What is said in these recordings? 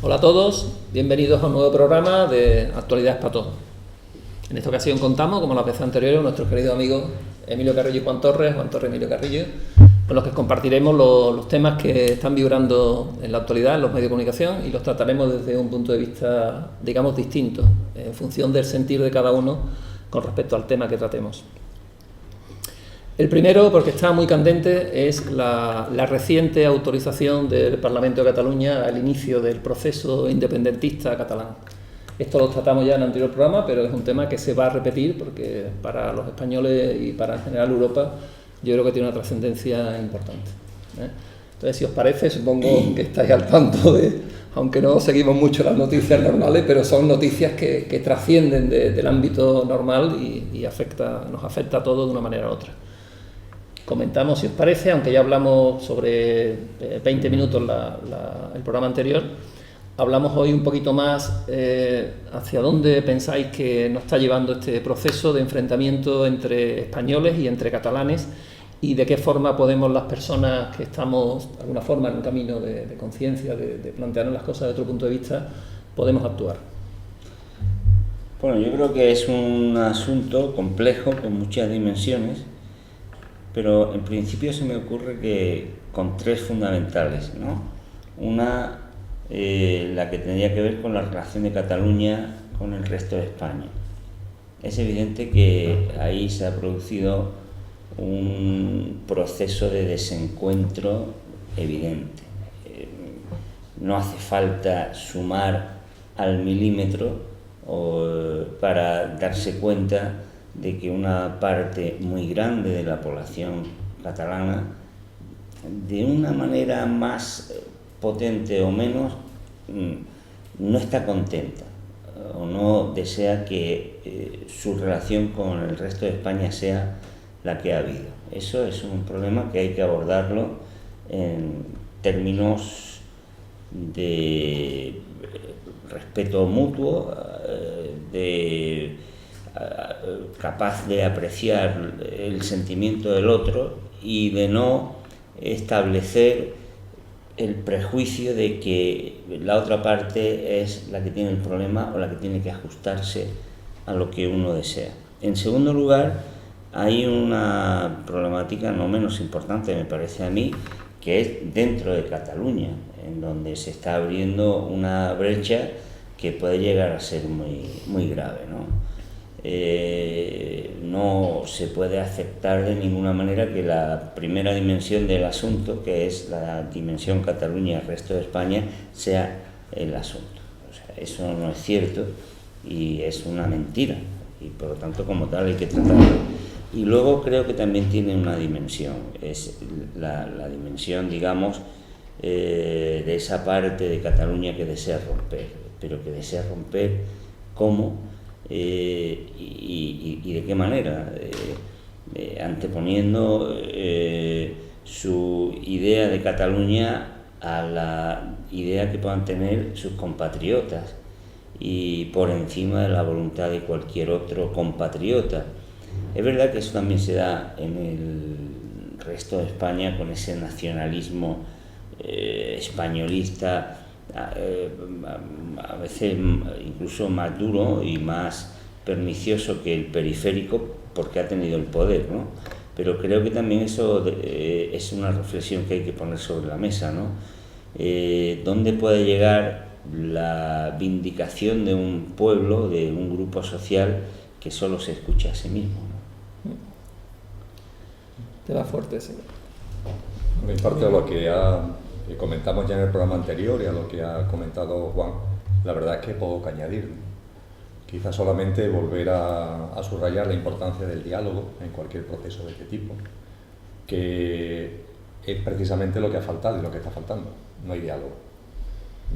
Hola a todos, bienvenidos a un nuevo programa de Actualidades para Todos. En esta ocasión contamos, como las veces anteriores, con nuestros queridos amigos Emilio Carrillo y Juan Torres y Emilio Carrillo, con los que compartiremos los temas que están vibrando en la actualidad en los medios de comunicación y los trataremos desde un punto de vista, digamos, distinto, en función del sentir de cada uno con respecto al tema que tratemos. El primero, porque está muy candente, es la reciente autorización del Parlamento de Cataluña al inicio del proceso independentista catalán. Esto lo tratamos ya en el anterior programa, pero es un tema que se va a repetir porque para los españoles y para en general Europa yo creo que tiene una trascendencia importante. Entonces, si os parece, supongo que estáis al tanto de, aunque no seguimos mucho las noticias normales, pero son noticias que trascienden del ámbito normal y nos afecta a todos de una manera u otra. Comentamos, si os parece, aunque ya hablamos sobre 20 minutos el programa anterior, hablamos hoy un poquito más hacia dónde pensáis que nos está llevando este proceso de enfrentamiento entre españoles y entre catalanes y de qué forma podemos las personas que estamos de alguna forma en un camino de conciencia, de plantearnos las cosas de otro punto de vista, podemos actuar. Bueno, yo creo que es un asunto complejo con muchas dimensiones, pero en principio se me ocurre que con tres fundamentales, ¿no? Una, la que tendría que ver con la relación de Cataluña con el resto de España. Es evidente que ahí se ha producido un proceso de desencuentro evidente. No hace falta sumar al milímetro para darse cuenta de que una parte muy grande de la población catalana, de una manera más potente o menos, no está contenta o no desea que su relación con el resto de España sea la que ha habido. Eso es un problema que hay que abordarlo en términos de respeto mutuo, capaz de apreciar el sentimiento del otro y de no establecer el prejuicio de que la otra parte es la que tiene el problema o la que tiene que ajustarse a lo que uno desea. En segundo lugar, hay una problemática no menos importante, me parece a mí, que es dentro de Cataluña, en donde se está abriendo una brecha que puede llegar a ser muy grave, ¿no? No se puede aceptar de ninguna manera que la primera dimensión del asunto, que es la dimensión Cataluña y el resto de España, sea el asunto. O sea, eso no es cierto y es una mentira y por lo tanto como tal hay que tratarlo. Y luego creo que también tiene una dimensión, es la dimensión, digamos, de esa parte de Cataluña que desea romper, pero que desea romper ¿cómo? Y de qué manera, anteponiendo su idea de Cataluña a la idea que puedan tener sus compatriotas y por encima de la voluntad de cualquier otro compatriota. Es verdad que eso también se da en el resto de España con ese nacionalismo españolista, a veces incluso más duro y más pernicioso que el periférico porque ha tenido el poder, ¿no? Pero creo que también eso es una reflexión que hay que poner sobre la mesa, ¿no? ¿Dónde puede llegar la vindicación de un pueblo, de un grupo social que solo se escucha a sí mismo, ¿no? Te va fuerte, sí. En parte de lo que comentamos ya en el programa anterior y a lo que ha comentado Juan, la verdad es que poco que añadir. Quizás solamente volver a subrayar la importancia del diálogo en cualquier proceso de este tipo, que es precisamente lo que ha faltado y lo que está faltando. No hay diálogo.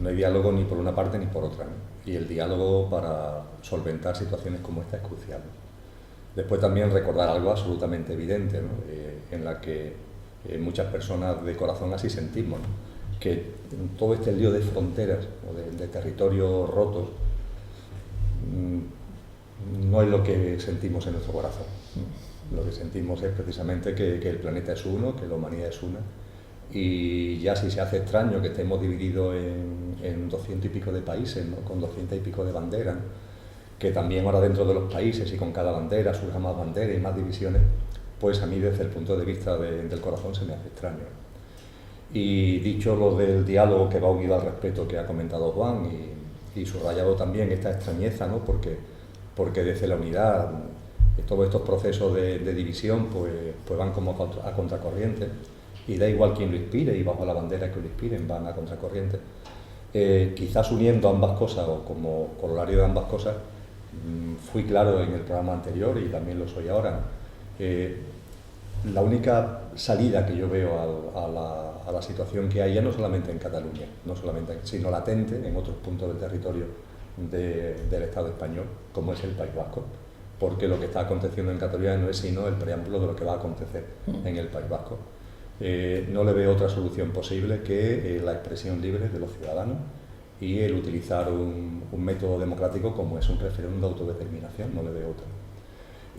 No hay diálogo ni por una parte ni por otra, ¿no? Y el diálogo para solventar situaciones como esta es crucial. Después también recordar algo absolutamente evidente, ¿no? En la que muchas personas de corazón así sentimos, ¿no? Que todo este lío de fronteras o de territorios rotos no es lo que sentimos en nuestro corazón. Lo que sentimos es precisamente que el planeta es uno, que la humanidad es una Y ya si se hace extraño que estemos divididos en 200 y pico de países, ¿no? Con 200 y pico de banderas, que también ahora dentro de los países y con cada bandera surjan más banderas y más divisiones, pues a mí desde el punto de vista del corazón se me hace extraño. Y dicho lo del diálogo que va unido al respeto que ha comentado Juan y subrayado también esta extrañeza, ¿no? Porque desde la unidad todos estos procesos de división pues van como a contracorriente, y da igual quién lo inspire y bajo la bandera que lo inspiren van a contracorriente. Quizás uniendo ambas cosas o como corolario de ambas cosas, fui claro en el programa anterior y también lo soy ahora. La única salida que yo veo a la situación que hay ya no solamente en Cataluña, sino latente en otros puntos del territorio del Estado español, como es el País Vasco, porque lo que está aconteciendo en Cataluña no es sino el preámbulo de lo que va a acontecer en el País Vasco. No le veo otra solución posible que la expresión libre de los ciudadanos y el utilizar un método democrático como es un referéndum de autodeterminación, no le veo otra.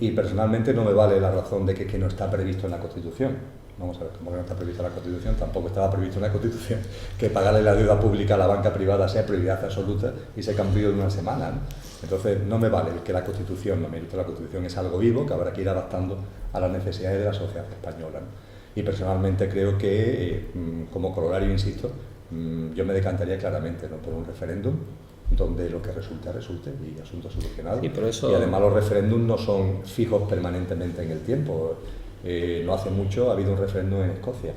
Y personalmente no me vale la razón de que no está previsto en la Constitución. Vamos a ver, como que no está previsto en la Constitución, tampoco estaba previsto en la Constitución que pagarle la deuda pública a la banca privada sea prioridad absoluta y se cambió en una semana, ¿no? Entonces no me vale que la Constitución, no me dice la Constitución es algo vivo que habrá que ir adaptando a las necesidades de la sociedad española, ¿no? Y personalmente creo que, como corolario, insisto, yo me decantaría claramente, ¿no?, por un referéndum donde lo que resulte y asunto solucionado. Sí, pero eso... Y además los referéndums no son fijos permanentemente en el tiempo. No hace mucho ha habido un referéndum en Escocia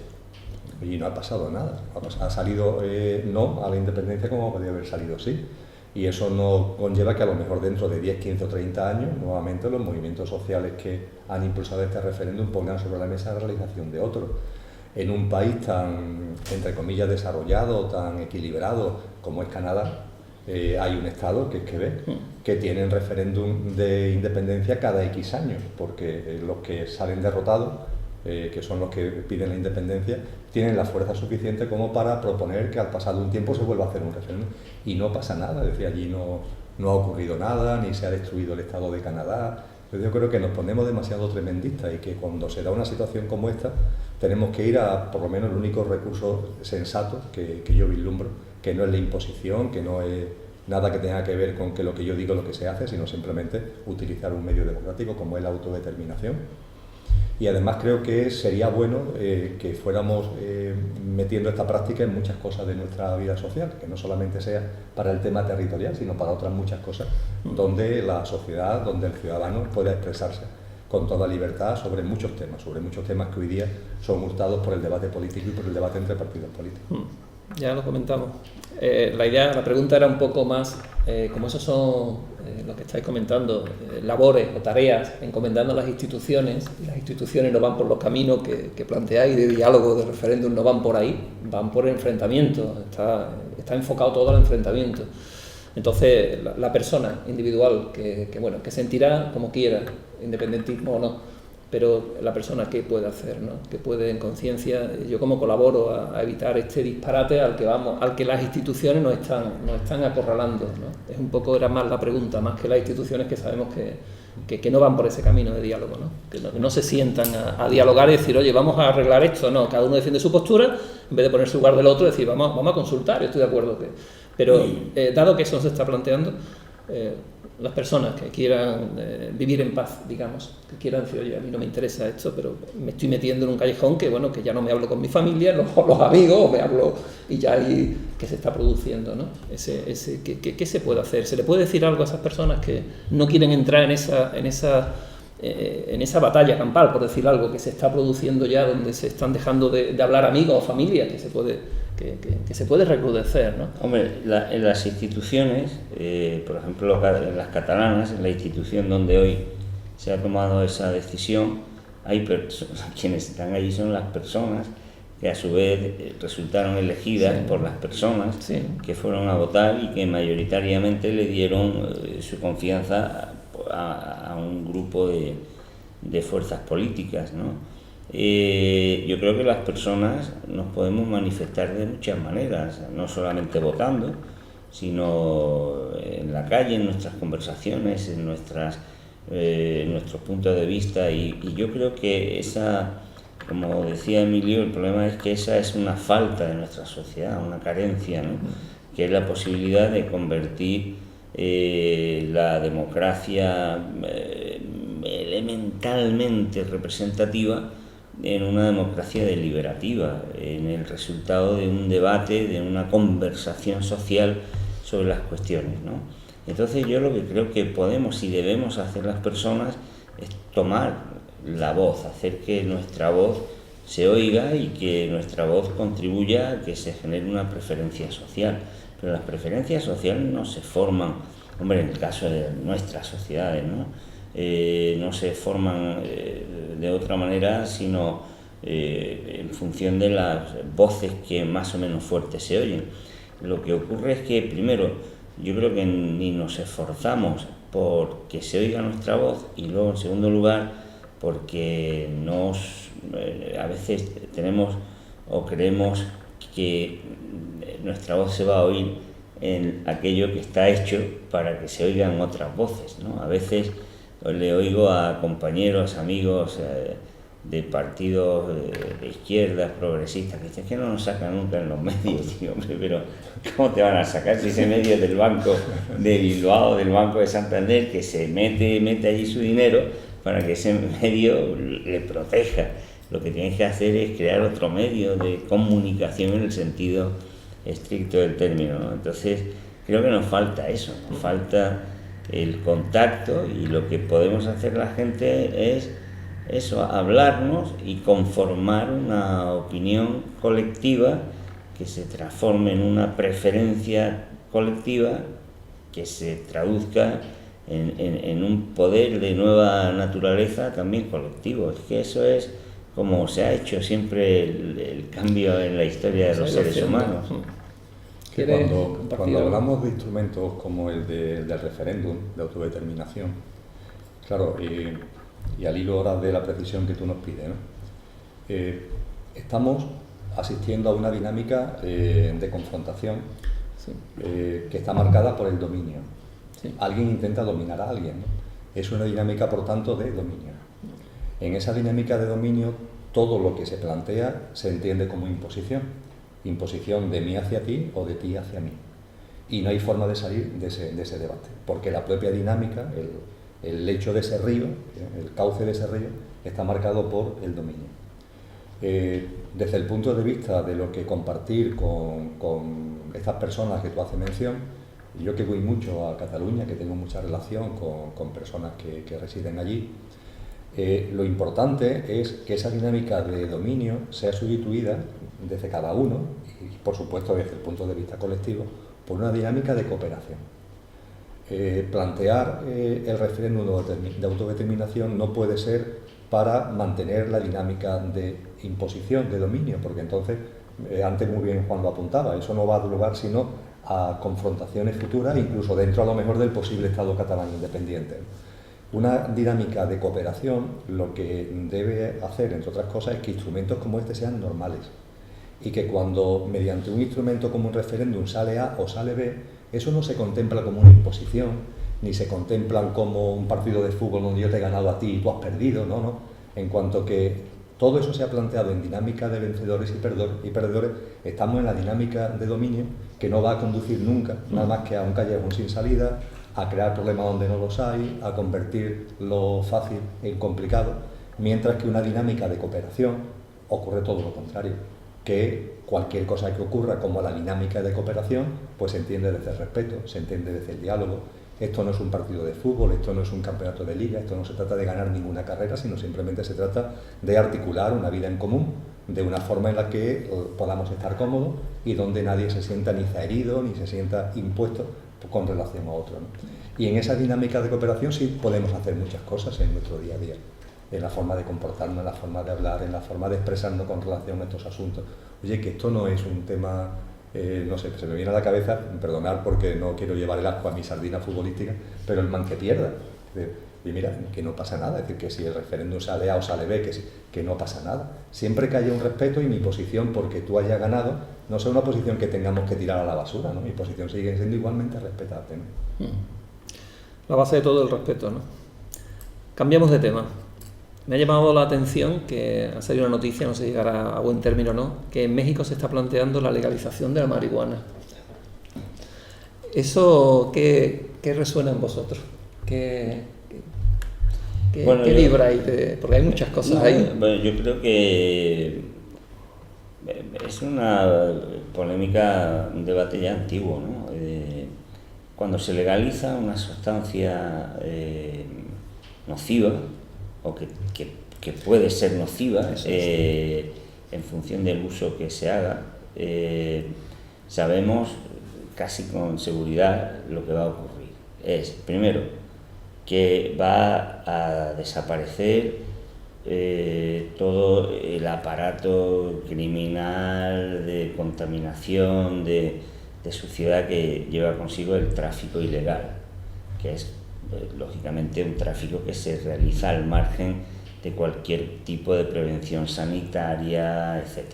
y no ha pasado nada. Ha salido no a la independencia como podría haber salido sí. Y eso no conlleva que a lo mejor dentro de 10, 15 o 30 años, nuevamente los movimientos sociales que han impulsado este referéndum pongan sobre la mesa la realización de otro. En un país tan, entre comillas, desarrollado, tan equilibrado como es Canadá, hay un Estado, que es Quebec, que tienen referéndum de independencia cada X años, porque los que salen derrotados, que son los que piden la independencia, tienen la fuerza suficiente como para proponer que al pasar un tiempo se vuelva a hacer un referéndum. Y no pasa nada, es decir, allí no ha ocurrido nada, ni se ha destruido el Estado de Canadá. Entonces yo creo que nos ponemos demasiado tremendistas y que cuando se da una situación como esta, tenemos que ir a, por lo menos, el único recurso sensato que yo vislumbro, que no es la imposición, que no es nada que tenga que ver con que lo que yo digo es lo que se hace, sino simplemente utilizar un medio democrático como es la autodeterminación. Y además creo que sería bueno que fuéramos metiendo esta práctica en muchas cosas de nuestra vida social, que no solamente sea para el tema territorial, sino para otras muchas cosas, donde la sociedad, donde el ciudadano pueda expresarse con toda libertad sobre muchos temas que hoy día son hurtados por el debate político y por el debate entre partidos políticos. Ya lo comentamos. La pregunta era un poco más, como esos son lo que estáis comentando, labores o tareas encomendando a las instituciones, y las instituciones no van por los caminos que planteáis de diálogo, de referéndum, no van por ahí, van por el enfrentamiento, está enfocado todo al enfrentamiento. Entonces, la persona individual que sentirá como quiera, independentismo o no, pero la persona qué puede hacer, ¿no? Que puede en conciencia, yo como colaboro a evitar este disparate al que las instituciones nos están acorralando, ¿no? Es un poco, era más la pregunta, más que las instituciones que sabemos que no van por ese camino de diálogo, ¿no? Que no se sientan a dialogar y decir, oye, vamos a arreglar esto, no, cada uno defiende su postura, en vez de ponerse en lugar del otro, decir, vamos a consultar, estoy de acuerdo pero dado que eso se está planteando, las personas que quieran vivir en paz, digamos, que quieran decir, oye, a mí no me interesa esto, pero me estoy metiendo en un callejón que ya no me hablo con mi familia, los amigos, me hablo y ya ahí que se está produciendo, ¿no? ¿Qué se puede hacer? ¿Se le puede decir algo a esas personas que no quieren entrar en esa batalla campal, por decir algo, que se está produciendo ya, donde se están dejando de hablar amigos o familia, que se puede recrudecer, ¿no? Hombre, en las instituciones, por ejemplo en las catalanas, en la institución donde hoy se ha tomado esa decisión, quienes están allí son las personas que a su vez resultaron elegidas por las personas que fueron a votar y que mayoritariamente le dieron su confianza a un grupo de fuerzas políticas, ¿no? Yo creo que las personas nos podemos manifestar de muchas maneras, no solamente votando, sino en la calle, en nuestras conversaciones, en nuestros puntos de vista, y yo creo que como decía Emilio, el problema es que esa es una falta de nuestra sociedad, una carencia, ¿no? Que es la posibilidad de convertir la democracia elementalmente representativa en una democracia deliberativa, en el resultado de un debate, de una conversación social sobre las cuestiones, ¿no? Entonces yo lo que creo que podemos y debemos hacer las personas es tomar la voz, hacer que nuestra voz se oiga y que nuestra voz contribuya a que se genere una preferencia social. Pero las preferencias sociales no se forman, hombre, en el caso de nuestras sociedades, ¿no? No se forman de otra manera, sino en función de las voces que más o menos fuertes se oyen. Lo que ocurre es que, primero, yo creo que ni nos esforzamos por que se oiga nuestra voz, y luego, en segundo lugar, porque a veces tenemos o creemos que nuestra voz se va a oír en aquello que está hecho para que se oigan otras voces, ¿no? A veces le oigo a compañeros, amigos de partidos de izquierdas, progresistas, que dicen que no nos sacan nunca en los medios. Digo, hombre, pero ¿cómo te van a sacar si ese medio es del Banco de Bilbao, del Banco de Santander, que se mete allí su dinero para que ese medio le proteja? Lo que tienes que hacer es crear otro medio de comunicación en el sentido estricto del término, ¿no? Entonces creo que nos falta eso, nos falta el contacto, y lo que podemos hacer la gente es eso, hablarnos y conformar una opinión colectiva que se transforme en una preferencia colectiva que se traduzca en un poder de nueva naturaleza también colectivo. Es que eso es como se ha hecho siempre el cambio en la historia de los seres humanos. Que cuando hablamos de instrumentos como el del referéndum de autodeterminación, claro, y al hilo ahora de la precisión que tú nos pides, ¿no? Estamos asistiendo a una dinámica de confrontación, sí, que está marcada por el dominio. Sí. Alguien intenta dominar a alguien, ¿no? Es una dinámica, por tanto, de dominio. En esa dinámica de dominio, todo lo que se plantea se entiende como imposición. Imposición de mí hacia ti o de ti hacia mí. Y no hay forma de salir de ese debate, porque la propia dinámica, el lecho de ese río, el cauce de ese río, está marcado por el dominio. Desde el punto de vista de lo que compartir con estas personas que tú haces mención, yo que voy mucho a Cataluña, que tengo mucha relación con personas que residen allí, lo importante es que esa dinámica de dominio sea sustituida desde cada uno, y por supuesto desde el punto de vista colectivo, por una dinámica de cooperación. Plantear el referéndum de autodeterminación no puede ser para mantener la dinámica de imposición, de dominio, porque entonces, antes muy bien Juan lo apuntaba, eso no va a dar lugar sino a confrontaciones futuras, incluso dentro a lo mejor del posible Estado catalán independiente. Una dinámica de cooperación lo que debe hacer, entre otras cosas, es que instrumentos como este sean normales, y que cuando mediante un instrumento como un referéndum sale A o sale B, eso no se contempla como una imposición, ni se contemplan como un partido de fútbol donde yo te he ganado a ti y tú has perdido, no. En cuanto que todo eso se ha planteado en dinámica de vencedores y perdedores, estamos en la dinámica de dominio, que no va a conducir nunca, nada más que a un callejón sin salida, a crear problemas donde no los hay, a convertir lo fácil en complicado, mientras que una dinámica de cooperación ocurre todo lo contrario, que cualquier cosa que ocurra como la dinámica de cooperación, pues se entiende desde el respeto, se entiende desde el diálogo. Esto no es un partido de fútbol, esto no es un campeonato de liga, esto no se trata de ganar ninguna carrera, sino simplemente se trata de articular una vida en común de una forma en la que podamos estar cómodos y donde nadie se sienta ni herido ni se sienta impuesto con relación a otro, ¿no? Y en esa dinámica de cooperación sí podemos hacer muchas cosas en nuestro día a día, en la forma de comportarnos, en la forma de hablar, en la forma de expresarnos con relación a estos asuntos. Oye, que esto no es un tema, no sé, se me viene a la cabeza, perdonar porque no quiero llevar el asco a mi sardina futbolística, pero el man que pierda. Y mira, que no pasa nada, es decir, que si el referéndum sale A o sale B, que no pasa nada. Siempre que haya un respeto y mi posición, porque tú hayas ganado, no sea una posición que tengamos que tirar a la basura, ¿no? Mi posición sigue siendo igualmente respetable, ¿no? La base de todo el respeto, ¿no? Cambiamos de tema. Me ha llamado la atención que ha salido una noticia, no sé si llegará a buen término o no, que en México se está planteando la legalización de la marihuana. ¿Eso qué resuena en vosotros? ¿Qué vibra ahí? Porque hay muchas cosas ahí. Bueno, yo creo que es una polémica, un debate ya antiguo, ¿no? Cuando se legaliza una sustancia nociva, o que puede ser nociva, en función del uso que se haga, sabemos casi con seguridad lo que va a ocurrir. Es, primero, que va a desaparecer todo el aparato criminal de contaminación, de suciedad que lleva consigo el tráfico ilegal, que es lógicamente un tráfico que se realiza al margen de cualquier tipo de prevención sanitaria, etc.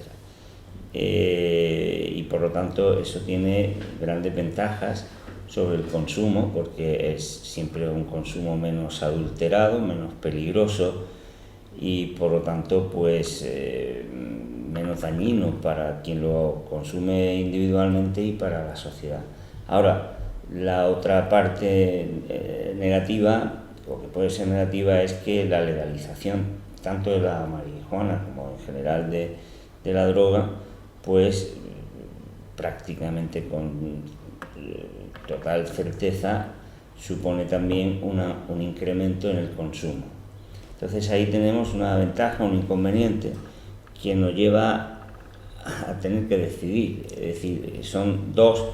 Y por lo tanto eso tiene grandes ventajas sobre el consumo, porque es siempre un consumo menos adulterado, menos peligroso y por lo tanto pues menos dañino para quien lo consume individualmente y para la sociedad. Ahora, la otra parte negativa, o que puede ser negativa, es que la legalización tanto de la marihuana como en general de la droga, pues prácticamente con total certeza supone también un incremento en el consumo. Entonces ahí tenemos una ventaja, un inconveniente que nos lleva a tener que decidir. Es decir, son dos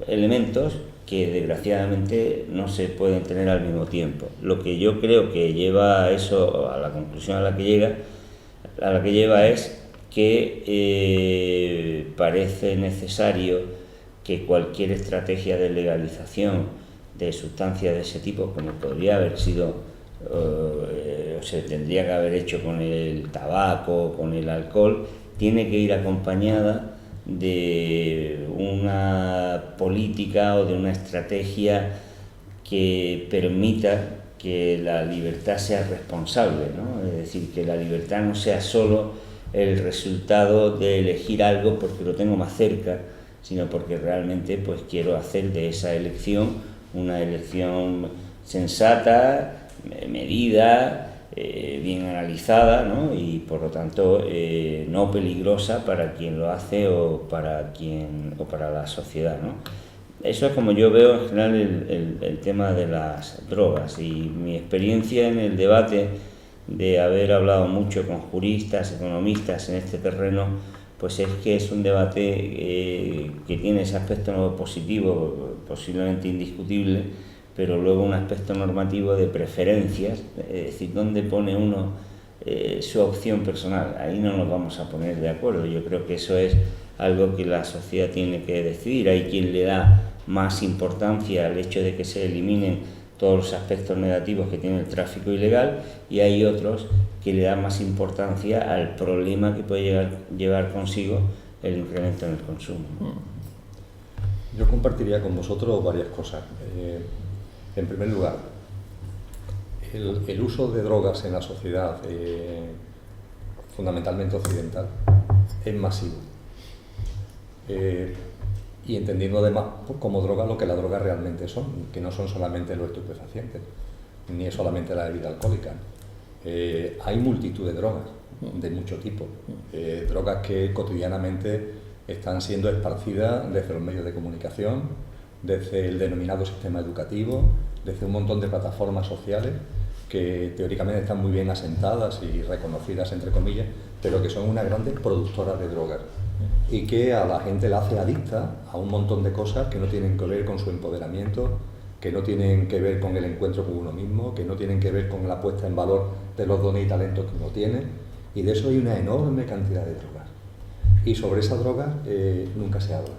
elementos que desgraciadamente no se pueden tener al mismo tiempo. Lo que yo creo que lleva a eso, a la conclusión a la que lleva es que parece necesario que cualquier estrategia de legalización de sustancias de ese tipo, como podría haber sido, se tendría que haber hecho con el tabaco, con el alcohol, tiene que ir acompañada de una política o de una estrategia que permita que la libertad sea responsable, ¿no? Es decir, que la libertad no sea solo el resultado de elegir algo porque lo tengo más cerca, sino porque realmente pues quiero hacer de esa elección una elección sensata, medida, bien analizada, ¿no? Y por lo tanto no peligrosa para quien lo hace o para la sociedad, ¿no? Eso es como yo veo en general el tema de las drogas, y mi experiencia en el debate de haber hablado mucho con juristas, economistas en este terreno, pues es que es un debate que tiene ese aspecto positivo, posiblemente indiscutible, pero luego un aspecto normativo de preferencias, es decir, dónde pone uno su opción personal. Ahí no nos vamos a poner de acuerdo. Yo creo que eso es algo que la sociedad tiene que decidir. Hay quien le da más importancia al hecho de que se eliminen todos los aspectos negativos que tiene el tráfico ilegal, y hay otros que le dan más importancia al problema que puede llevar consigo el incremento en el consumo. Yo compartiría con vosotros varias cosas. En primer lugar, el uso de drogas en la sociedad, fundamentalmente occidental, es masivo. Y entendiendo además como droga lo que las drogas realmente son, que no son solamente los estupefacientes, ni es solamente la bebida alcohólica. Hay multitud de drogas, de mucho tipo, drogas que cotidianamente están siendo esparcidas desde los medios de comunicación, desde el denominado sistema educativo, desde un montón de plataformas sociales que teóricamente están muy bien asentadas y reconocidas, entre comillas, pero que son unas grandes productoras de drogas y que a la gente la hace adicta a un montón de cosas que no tienen que ver con su empoderamiento, que no tienen que ver con el encuentro con uno mismo, que no tienen que ver con la puesta en valor de los dones y talentos que uno tiene, y de eso hay una enorme cantidad de drogas. Y sobre esas drogas nunca se habla.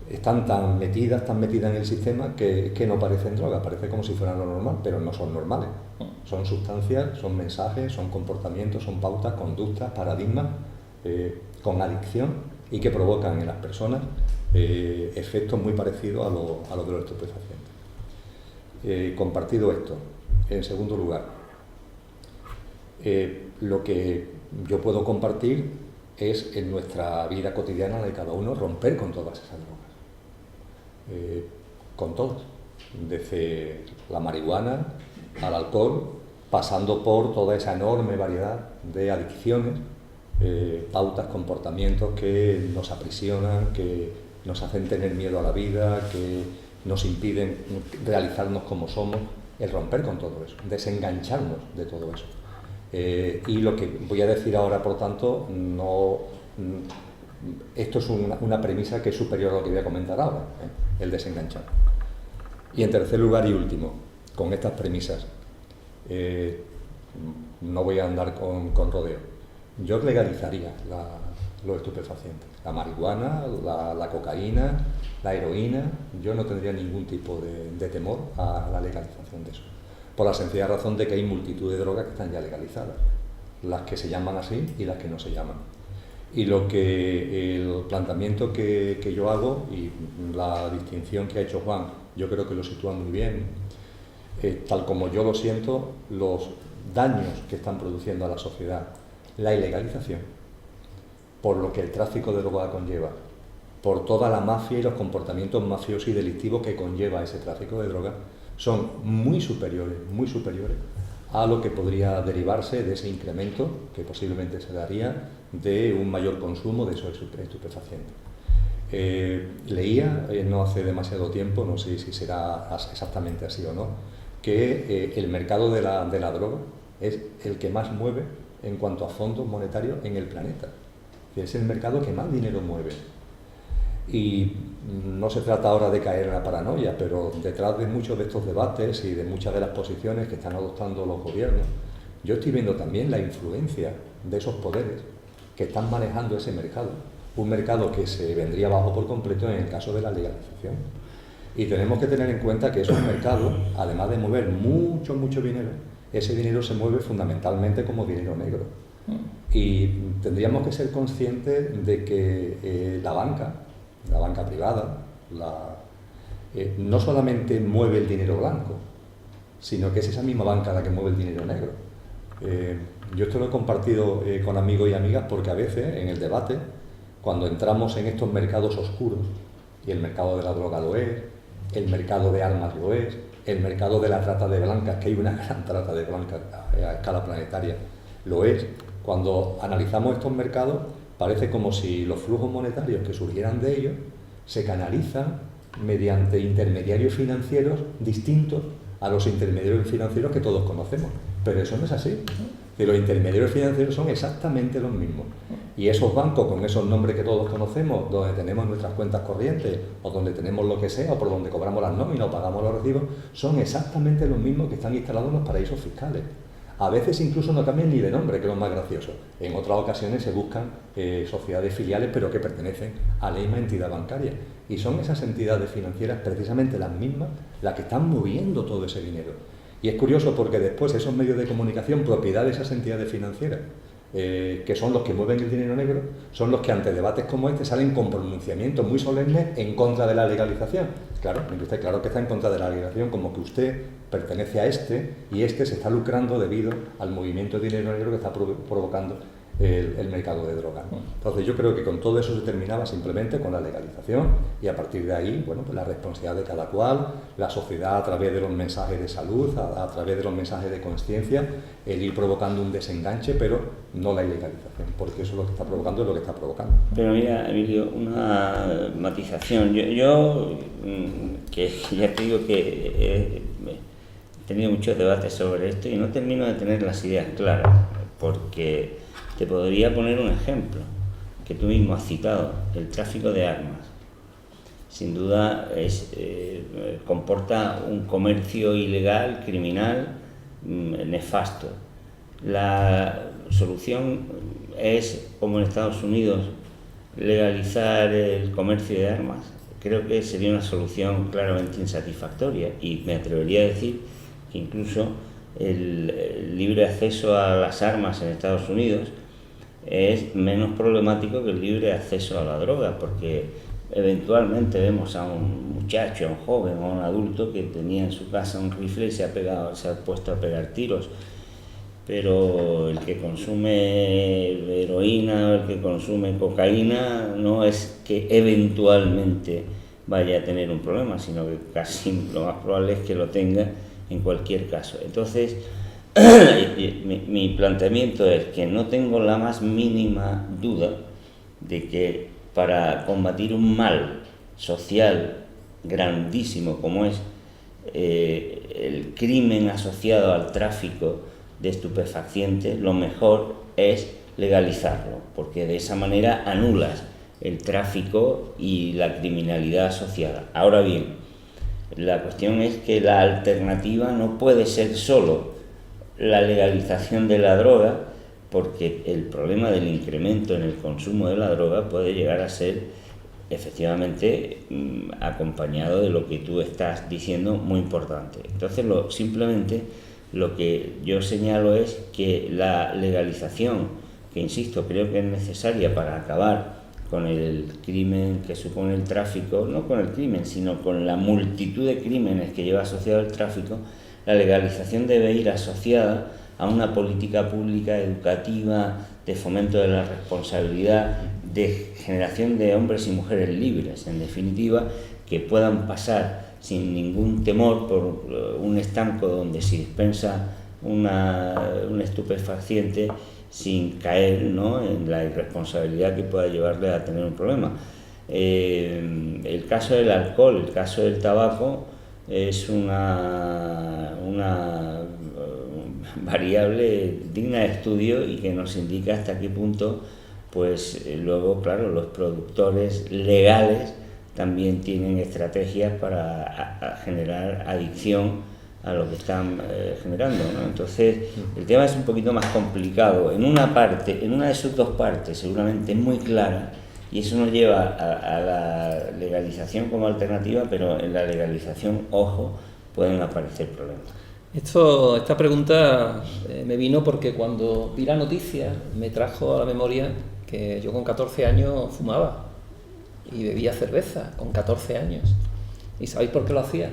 Están tan metidas en el sistema que no parecen drogas, parece como si fueran lo normal, pero no son normales. Son sustancias, son mensajes, son comportamientos, son pautas, conductas, paradigmas con adicción y que provocan en las personas efectos muy parecidos a los de los estupefacientes. Compartido esto, en segundo lugar, Lo que yo puedo compartir es en nuestra vida cotidiana de cada uno romper con todas esas drogas, con todas, desde la marihuana al alcohol, pasando por toda esa enorme variedad de adicciones, pautas, comportamientos que nos aprisionan, que nos hacen tener miedo a la vida, que nos impiden realizarnos como somos, el romper con todo eso, desengancharnos de todo eso. Y lo que voy a decir ahora, por tanto, esto es una premisa que es superior a lo que voy a comentar ahora, el desenganchar. Y en tercer lugar y último, con estas premisas, no voy a andar con rodeo. Yo legalizaría los estupefacientes, la marihuana, la cocaína, la heroína. Yo no tendría ningún tipo de temor a la legalización de eso, por la sencilla razón de que hay multitud de drogas que están ya legalizadas, las que se llaman así y las que no se llaman. Y el planteamiento que yo hago y la distinción que ha hecho Juan, yo creo que lo sitúa muy bien, tal como yo lo siento, los daños que están produciendo a la sociedad la ilegalización, por lo que el tráfico de droga conlleva, por toda la mafia y los comportamientos mafiosos y delictivos que conlleva ese tráfico de droga, son muy superiores a lo que podría derivarse de ese incremento que posiblemente se daría de un mayor consumo de esos estupefacientes. Leía no hace demasiado tiempo, no sé si será exactamente así o no, que el mercado de la droga es el que más mueve en cuanto a fondos monetarios en el planeta. Es el mercado que más dinero mueve. Y no se trata ahora de caer en la paranoia, pero detrás de muchos de estos debates y de muchas de las posiciones que están adoptando los gobiernos, yo estoy viendo también la influencia de esos poderes que están manejando ese mercado, un mercado que se vendría abajo por completo en el caso de la legalización. Y tenemos que tener en cuenta que esos mercados, además de mover mucho dinero, ese dinero se mueve fundamentalmente como dinero negro. Y tendríamos que ser conscientes de que la banca privada, no solamente mueve el dinero blanco, sino que es esa misma banca la que mueve el dinero negro. Yo esto lo he compartido con amigos y amigas porque a veces en el debate, cuando entramos en estos mercados oscuros, y el mercado de la droga lo es, el mercado de armas lo es, el mercado de la trata de blancas, que hay una gran trata de blancas a escala planetaria, lo es. Cuando analizamos estos mercados, parece como si los flujos monetarios que surgieran de ellos se canalizan mediante intermediarios financieros distintos a los intermediarios financieros que todos conocemos. Pero eso no es así. Que los intermediarios financieros son exactamente los mismos. Y esos bancos con esos nombres que todos conocemos, donde tenemos nuestras cuentas corrientes, o donde tenemos lo que sea, o por donde cobramos las nóminas o pagamos los recibos, son exactamente los mismos que están instalados en los paraísos fiscales. A veces incluso no cambian ni de nombre, que es lo más gracioso. En otras ocasiones se buscan sociedades filiales, pero que pertenecen a la misma entidad bancaria. Y son esas entidades financieras precisamente las mismas las que están moviendo todo ese dinero. Y es curioso porque después esos medios de comunicación, propiedad de esas entidades financieras, que son los que mueven el dinero negro, son los que ante debates como este salen con pronunciamientos muy solemnes en contra de la legalización. Claro, usted claro que está en contra de la legalización, como que usted pertenece a y se está lucrando debido al movimiento de dinero negro que está provocando el mercado de drogas, ¿no? Entonces yo creo que con todo eso se terminaba simplemente con la legalización y a partir de ahí, bueno, pues la responsabilidad de cada cual, la sociedad a través de los mensajes de salud, a través de los mensajes de conciencia, el ir provocando un desenganche, pero no la ilegalización, porque eso es lo que está provocando, es lo que está provocando. Pero mira, Emilio, una matización. Yo que ya te digo que he tenido muchos debates sobre esto y no termino de tener las ideas claras, porque te podría poner un ejemplo que tú mismo has citado, el tráfico de armas. Sin duda comporta un comercio ilegal, criminal, nefasto. La solución es, como en Estados Unidos, legalizar el comercio de armas. Creo que sería una solución claramente insatisfactoria y me atrevería a decir que incluso el libre acceso a las armas en Estados Unidos es menos problemático que el libre acceso a la droga, porque eventualmente vemos a un muchacho, a un joven o a un adulto que tenía en su casa un rifle y se ha puesto a pegar tiros. pero el que consume heroína o el que consume cocaína no es que eventualmente vaya a tener un problema, sino que casi lo más probable es que lo tenga en cualquier caso. Entonces, mi planteamiento es que no tengo la más mínima duda de que para combatir un mal social grandísimo como es el crimen asociado al tráfico de estupefacientes, lo mejor es legalizarlo, porque de esa manera anulas el tráfico y la criminalidad asociada. Ahora bien, la cuestión es que la alternativa no puede ser solo la legalización de la droga, porque el problema del incremento en el consumo de la droga puede llegar a ser efectivamente acompañado de lo que tú estás diciendo, muy importante. Entonces, simplemente lo que yo señalo es que la legalización, que insisto, creo que es necesaria para acabar con el crimen que supone el tráfico, no con el crimen, sino con la multitud de crímenes que lleva asociado el tráfico, la legalización debe ir asociada a una política pública educativa, de fomento de la responsabilidad, de generación de hombres y mujeres libres, en definitiva, que puedan pasar sin ningún temor por un estanco donde se dispensa un estupefaciente sin caer, ¿no?, en la irresponsabilidad que pueda llevarle a tener un problema. El caso del alcohol, el caso del tabaco, es una variable digna de estudio y que nos indica hasta qué punto, pues luego, claro, los productores legales también tienen estrategias para generar adicción a lo que están generando, ¿no? Entonces, el tema es un poquito más complicado. En una de sus dos partes, seguramente muy clara, y eso nos lleva a la legalización como alternativa, pero en la legalización, ojo, pueden aparecer problemas. Esta pregunta me vino porque cuando vi la noticia me trajo a la memoria que yo con 14 años fumaba y bebía cerveza con 14 años. ¿Y sabéis por qué lo hacía?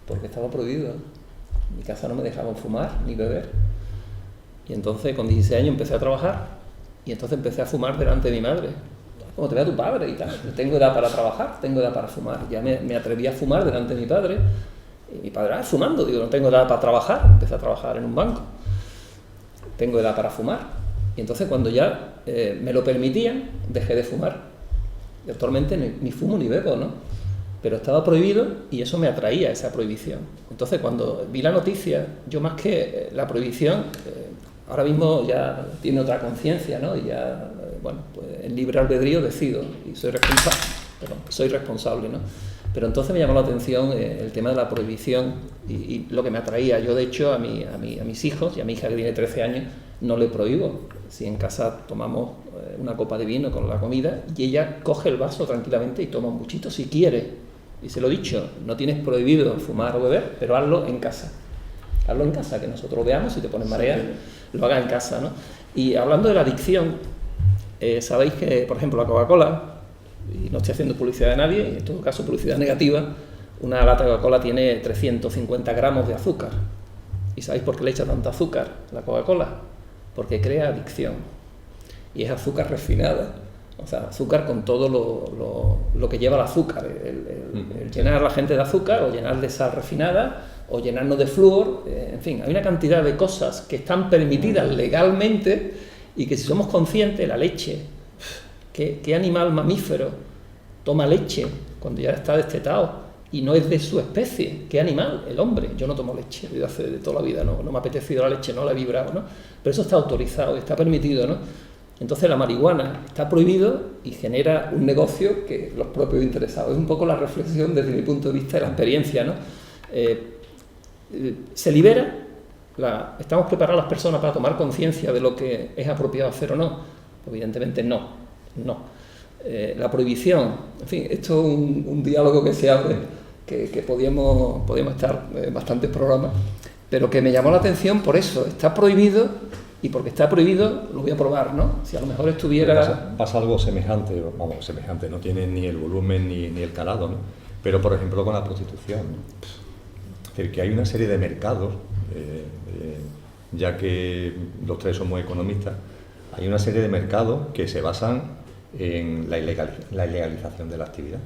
Porque estaba prohibido. En mi casa no me dejaban fumar ni beber. Y entonces con 16 años empecé a trabajar y entonces empecé a fumar delante de mi madre. Como te vea tu padre y tal. Tengo edad para trabajar, tengo edad para fumar. Ya me atreví a fumar delante de mi padre. Y mi padre, fumando, digo, no tengo edad para trabajar. Empecé a trabajar en un banco. Tengo edad para fumar. Y entonces cuando ya me lo permitían, dejé de fumar. Y actualmente ni fumo ni bebo, ¿no? Pero estaba prohibido y eso me atraía, esa prohibición. Entonces cuando vi la noticia, yo más que la prohibición, ahora mismo ya tiene otra conciencia, ¿no? Y ya, bueno, pues en libre albedrío decido y soy responsable, ¿no? Pero entonces me llamó la atención el tema de la prohibición y lo que me atraía. Yo, de hecho, a mis hijos y a mi hija que tiene 13 años, no le prohíbo. Si en casa tomamos una copa de vino con la comida y ella coge el vaso tranquilamente y toma un buchito si quiere. Y se lo he dicho, no tienes prohibido fumar o beber, pero hazlo en casa. Hazlo en casa, que nosotros lo veamos, si te pones marea, lo hagas en casa, ¿no? Y hablando de la adicción, sabéis que, por ejemplo, la Coca-Cola, y no estoy haciendo publicidad de nadie, y en todo caso publicidad negativa, una lata de Coca-Cola tiene 350 gramos de azúcar. ¿Y sabéis por qué le echa tanta azúcar la Coca-Cola? Porque crea adicción. Y es azúcar refinada. O sea, azúcar con todo lo que lleva el azúcar. El llenar a la gente de azúcar, o llenar de sal refinada, o llenarnos de flúor. En fin, hay una cantidad de cosas que están permitidas legalmente y que si somos conscientes, la leche, ¿qué animal mamífero toma leche cuando ya está destetado y no es de su especie? ¿Qué animal? El hombre. Yo no tomo leche desde hace de toda la vida, no me ha apetecido la leche, no la he vibrado, ¿no? Pero eso está autorizado, está permitido, ¿no? Entonces la marihuana está prohibido y genera un negocio que los propios interesados. Es un poco la reflexión desde mi punto de vista de la experiencia, ¿no? Se libera, ¿estamos preparadas las personas para tomar conciencia de lo que es apropiado hacer o no? Evidentemente no. La prohibición, en fin, esto es un diálogo que se abre, que podíamos estar en bastantes programas, pero que me llamó la atención por eso, está prohibido. Y porque está prohibido, lo voy a probar, ¿no? Si a lo mejor estuviera... Pasa algo semejante, semejante, no tiene ni el volumen ni el calado, ¿no? Pero, por ejemplo, con la prostitución, ¿no? Es decir, que hay una serie de mercados ya que los tres somos economistas, hay una serie de mercados que se basan en la ilegalización de la actividad,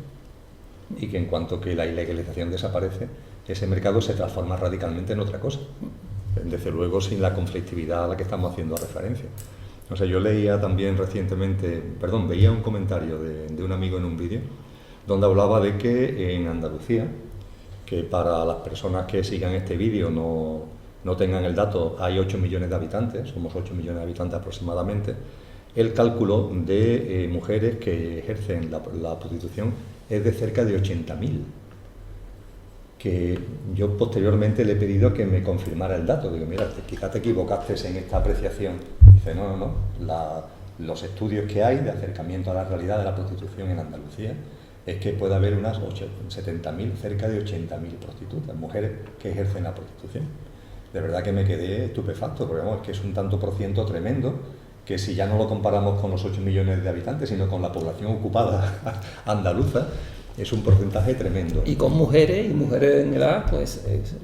y que en cuanto que la ilegalización desaparece, ese mercado se transforma radicalmente en otra cosa, desde luego sin la conflictividad a la que estamos haciendo referencia. O sea, yo leía también recientemente, veía un comentario de un amigo en un vídeo donde hablaba de que en Andalucía, que para las personas que sigan este vídeo no tengan el dato, hay 8 millones de habitantes, somos 8 millones de habitantes aproximadamente, el cálculo de mujeres que ejercen la prostitución es de cerca de 80.000. Que yo posteriormente le he pedido que me confirmara el dato. Digo, mira, quizás te equivocaste en esta apreciación. Dice, no. Los estudios que hay de acercamiento a la realidad de la prostitución en Andalucía es que puede haber unas 70.000, cerca de 80.000 prostitutas, mujeres que ejercen la prostitución. De verdad que me quedé estupefacto, porque vamos, es que es un tanto por ciento tremendo, que si ya no lo comparamos con los 8 millones de habitantes, sino con la población ocupada andaluza, es un porcentaje tremendo. Y con mujeres en edad, pues es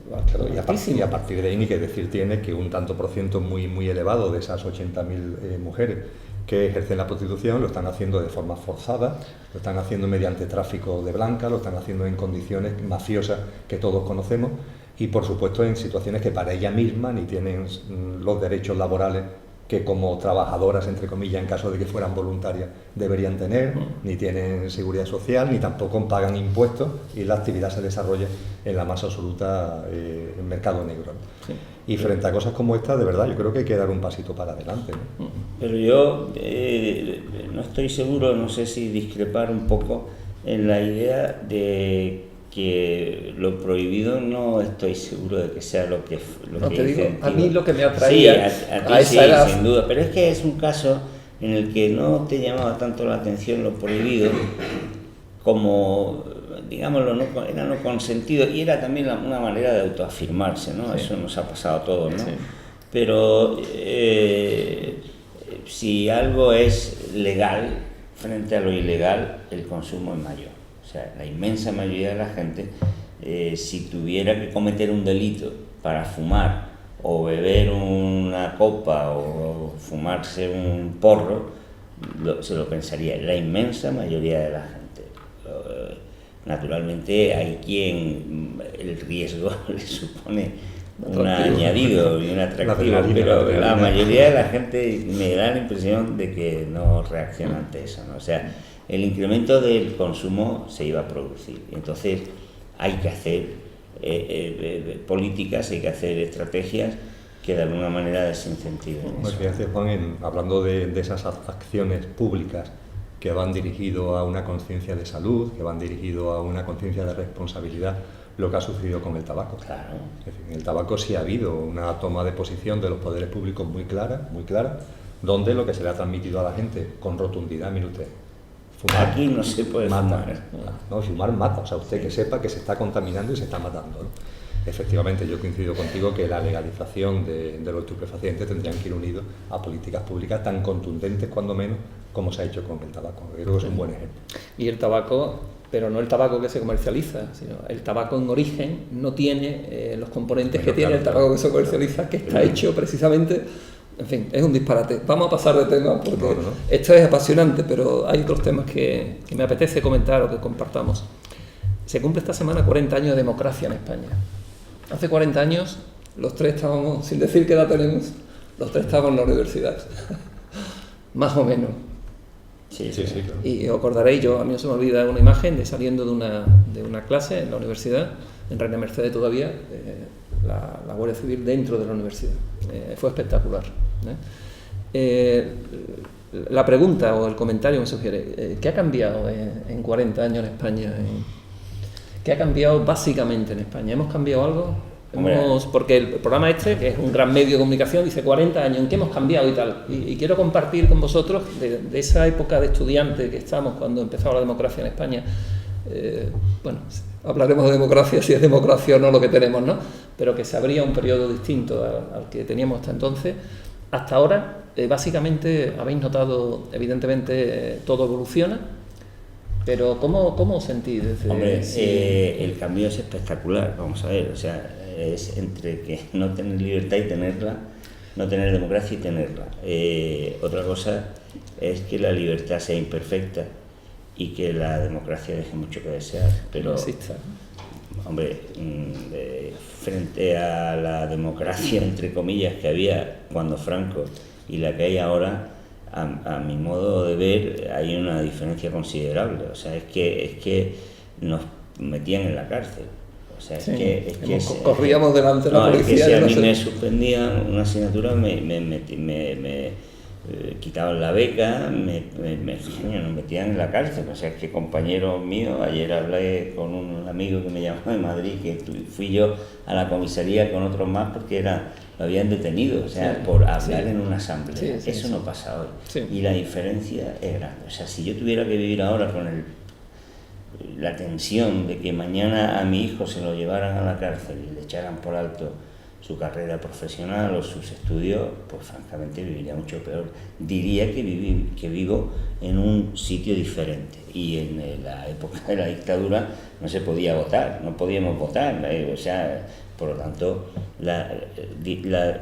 y a partir de ahí ni que decir tiene que un tanto por ciento muy, muy elevado de esas 80.000 mujeres que ejercen la prostitución lo están haciendo de forma forzada, lo están haciendo mediante tráfico de blancas, lo están haciendo en condiciones mafiosas que todos conocemos, y por supuesto en situaciones que para ella misma ni tienen los derechos laborales que como trabajadoras, entre comillas, en caso de que fueran voluntarias, deberían tener, ni tienen seguridad social, ni tampoco pagan impuestos, y la actividad se desarrolla en la más absoluta mercado negro. Sí. Y frente a cosas como esta, de verdad, yo creo que hay que dar un pasito para adelante, ¿no? Pero yo no estoy seguro, no sé si discrepar un poco en la idea de que lo prohibido, no estoy seguro de que sea lo que te digo, a mí lo que me atraía a ti sí, sin duda, pero es que es un caso en el que no te llamaba tanto la atención lo prohibido como, digámoslo, era no consentido, y era también una manera de autoafirmarse, ¿no? Sí. Eso nos ha pasado a todos, ¿no? Sí. Pero si algo es legal frente a lo ilegal, el consumo es mayor. O sea, la inmensa mayoría de la gente, si tuviera que cometer un delito para fumar o beber una copa o fumarse un porro, se lo pensaría. La inmensa mayoría de la gente. Naturalmente hay quien el riesgo le supone un añadido y un atractivo, pero la mayoría de la gente me da la impresión de que no reacciona ante eso, ¿no? O sea, el incremento del consumo se iba a producir. Entonces hay que hacer políticas, hay que hacer estrategias que de alguna manera desincentiven eso. Fíjate, Juan, hablando de esas acciones públicas que van dirigidas a una conciencia de salud, que van dirigidas a una conciencia de responsabilidad, lo que ha sucedido con el tabaco. Claro. Es decir, en el tabaco sí ha habido una toma de posición de los poderes públicos muy clara, donde lo que se le ha transmitido a la gente con rotundidad, mire usted, fumar, aquí no se puede mata, fumar. No, fumar mata, o sea, usted que sepa que se está contaminando y se está matando, ¿no? Efectivamente, yo coincido contigo que la legalización de los estupefacientes tendrían que ir unidos a políticas públicas tan contundentes, cuando menos, como se ha hecho con el tabaco. Yo creo que es un buen ejemplo. Y el tabaco, pero no el tabaco que se comercializa, sino el tabaco en origen no tiene los componentes que tiene el tabaco que se comercializa, que está hecho precisamente... En fin, es un disparate. Vamos a pasar de tema porque esto es apasionante, pero hay otros temas que me apetece comentar o que compartamos. Se cumple esta semana 40 años de democracia en España. Hace 40 años los tres estábamos, sin decir qué edad tenemos, los tres estábamos en la universidad. Más o menos. Sí, claro. Y os acordaréis, a mí no se me olvida una imagen de saliendo de una clase en la universidad, en Reina Mercedes todavía, la Guardia Civil dentro de la universidad. Fue espectacular. La pregunta o el comentario me sugiere, ¿qué ha cambiado en 40 años en España? ¿Qué ha cambiado básicamente en España? ¿Hemos cambiado algo? Porque el programa este, que es un gran medio de comunicación, dice 40 años, ¿en qué hemos cambiado y tal? Y quiero compartir con vosotros de esa época de estudiante que estamos cuando empezaba la democracia en España. Bueno, hablaremos de democracia, si es democracia o no lo que tenemos, ¿no? Pero que se abría un periodo distinto al que teníamos hasta entonces. Hasta ahora, básicamente, habéis notado, evidentemente, todo evoluciona, pero ¿cómo os sentís? Hombre, el cambio es espectacular, vamos a ver, o sea, es entre que no tener libertad y tenerla, no tener democracia y tenerla. Otra cosa es que la libertad sea imperfecta y que la democracia deje mucho que desear, pero no existe. Hombre, frente a la democracia entre comillas que había cuando Franco y la que hay ahora, a mi modo de ver hay una diferencia considerable. O sea, es que nos metían en la cárcel. O sea, corríamos delante de la policía. Es que si a mí me suspendían una asignatura, me quitaban la beca, nos metían en la cárcel. O sea, es que compañeros míos, ayer hablé con un amigo que me llamó de Madrid, que fui yo a la comisaría con otros más porque lo habían detenido, o sea, por hablar en una asamblea. Eso no pasa hoy. Y la diferencia es grande. O sea, si yo tuviera que vivir ahora con la tensión de que mañana a mi hijo se lo llevaran a la cárcel y le echaran por alto su carrera profesional o sus estudios, pues francamente viviría mucho peor. Diría que vivo en un sitio diferente, y en la época de la dictadura no se podía votar, no podíamos votar, o sea, por lo tanto la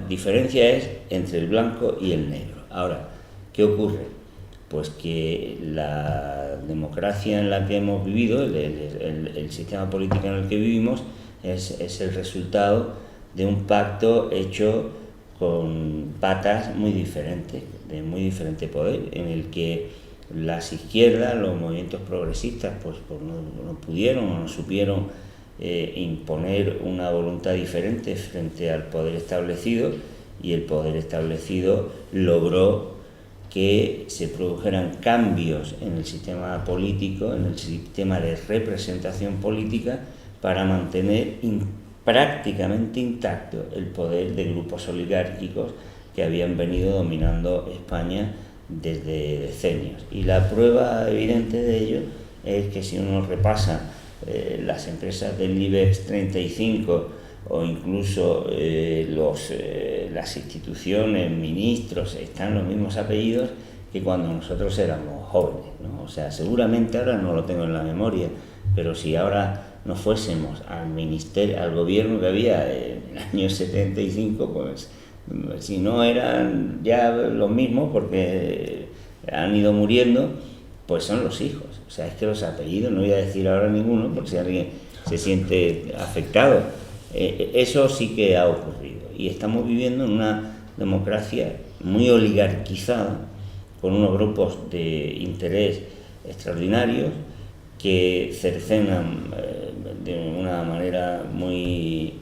diferencia es entre el blanco y el negro. Ahora, ¿qué ocurre? Pues que la democracia en la que hemos vivido, el sistema político en el que vivimos, es el resultado de un pacto hecho con patas muy diferentes, de muy diferente poder, en el que las izquierdas, los movimientos progresistas, pues no pudieron o no supieron imponer una voluntad diferente frente al poder establecido, y el poder establecido logró que se produjeran cambios en el sistema político, en el sistema de representación política, para mantener prácticamente intacto el poder de grupos oligárquicos que habían venido dominando España desde decenios. Y la prueba evidente de ello es que si uno repasa las empresas del IBEX 35 o incluso las instituciones, ministros, están los mismos apellidos que cuando nosotros éramos jóvenes, ¿no? O sea, seguramente ahora no lo tengo en la memoria, pero si ahora nos fuésemos al gobierno que había en el año 75, pues si no eran ya los mismos porque han ido muriendo, pues son los hijos. O sea, es que los apellidos, no voy a decir ahora ninguno porque si alguien se siente afectado, eso sí que ha ocurrido, y estamos viviendo en una democracia muy oligarquizada, con unos grupos de interés extraordinarios que cercenan de una manera muy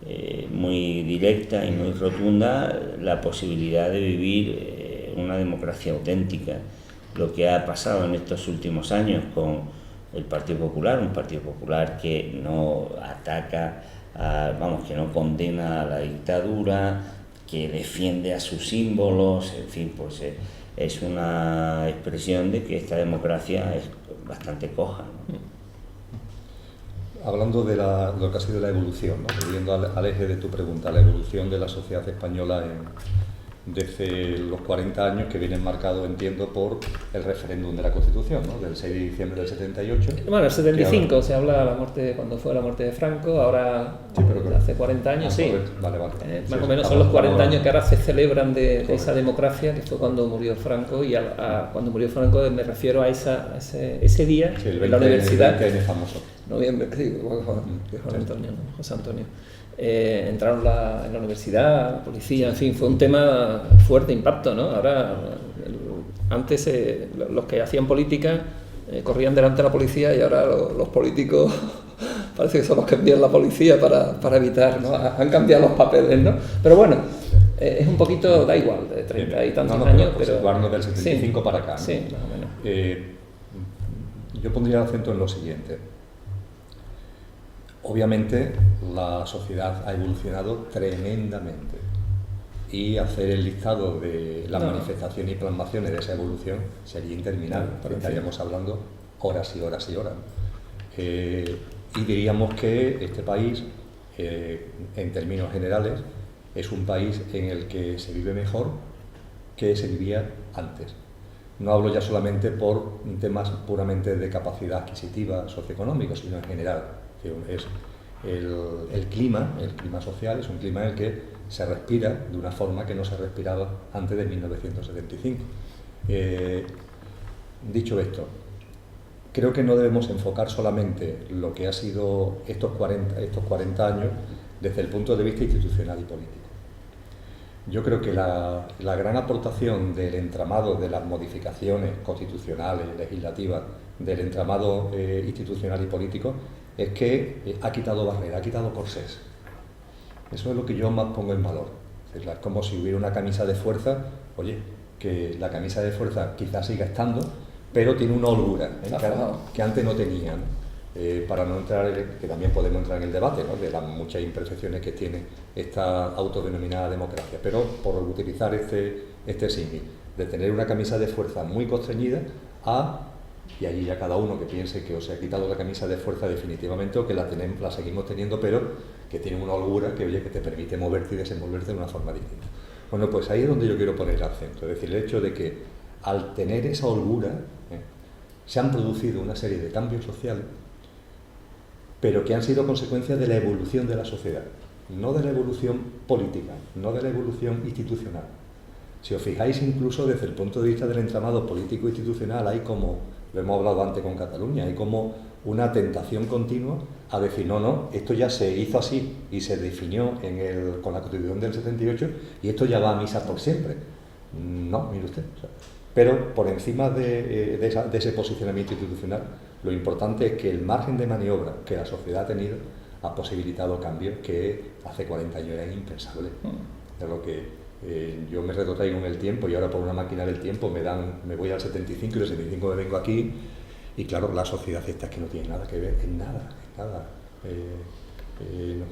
directa y muy rotunda la posibilidad de vivir una democracia auténtica. Lo que ha pasado en estos últimos años con el Partido Popular, un Partido Popular que no ataca, que no condena a la dictadura, que defiende a sus símbolos, en fin, pues es una expresión de que esta democracia es bastante coja, ¿no? Hablando de lo que ha sido la evolución, ¿no? Volviendo al eje de tu pregunta, la evolución de la sociedad española desde los 40 años que vienen marcados, entiendo, por el referéndum de la Constitución, ¿no? Del 6 de diciembre del 78. Bueno, el 75 se habla cuando fue la muerte de Franco, ahora sí, pero hace 40 años, sí. Vale. Más o menos son los 40 años que ahora se celebran de esa democracia, que fue cuando murió Franco, y cuando murió Franco me refiero a ese día en la universidad. El 20 famoso. Noviembre, José Antonio. Entraron en la universidad, la policía, en fin, fue un tema fuerte impacto, ¿no? Ahora, antes los que hacían política corrían delante de la policía, y ahora los políticos parece que son los que envían la policía para evitar, ¿no? Han cambiado los papeles, ¿no? Pero bueno, es un poquito, da igual, de 30 y tantos años, pero situarnos del 75 para acá, ¿no? Sí, más o menos. Yo pondría el acento en lo siguiente. Obviamente la sociedad ha evolucionado tremendamente, y hacer el listado de las manifestaciones y plasmaciones de esa evolución sería interminable, estaríamos hablando horas y horas y horas. Y diríamos que este país, en términos generales, es un país en el que se vive mejor que se vivía antes. No hablo ya solamente por temas puramente de capacidad adquisitiva socioeconómica, sino en general. Es el clima social es un clima en el que se respira de una forma que no se respiraba antes de 1975. Dicho esto, creo que no debemos enfocar solamente lo que ha sido estos 40 años desde el punto de vista institucional y político. Yo creo que la gran aportación del entramado de las modificaciones constitucionales, legislativas, del entramado institucional y político, es que ha quitado barreras, ha quitado corsés. Eso es lo que yo más pongo en valor. Es como si hubiera una camisa de fuerza, oye, que la camisa de fuerza quizás siga estando, pero tiene una holgura que antes no tenía, ¿no? Para no entrar, que también podemos entrar en el debate, ¿no?, de las muchas imperfecciones que tiene esta autodenominada democracia, pero por utilizar este símil, de tener una camisa de fuerza muy constreñida y allí ya cada uno que piense que os ha quitado la camisa de fuerza definitivamente o que la seguimos teniendo, pero que tiene una holgura que, oye, que te permite moverte y desenvolverte de una forma distinta. Bueno, pues ahí es donde yo quiero poner el acento, es decir, el hecho de que al tener esa holgura se han producido una serie de cambios sociales, pero que han sido consecuencia de la evolución de la sociedad, no de la evolución política, no de la evolución institucional. Si os fijáis, incluso desde el punto de vista del entramado político-institucional, hay como, lo hemos hablado antes con Cataluña, hay como una tentación continua a decir, no, esto ya se hizo así y se definió con la Constitución del 78 y esto ya va a misa por siempre. No, mire usted. Pero por encima de ese posicionamiento institucional, lo importante es que el margen de maniobra que la sociedad ha tenido ha posibilitado cambios que hace 40 años eran impensables. De lo que yo me retrotraigo en el tiempo y ahora por una máquina del tiempo me voy al 75 y del 75 me vengo aquí y claro, la sociedad esta es que no tiene nada que ver en nada.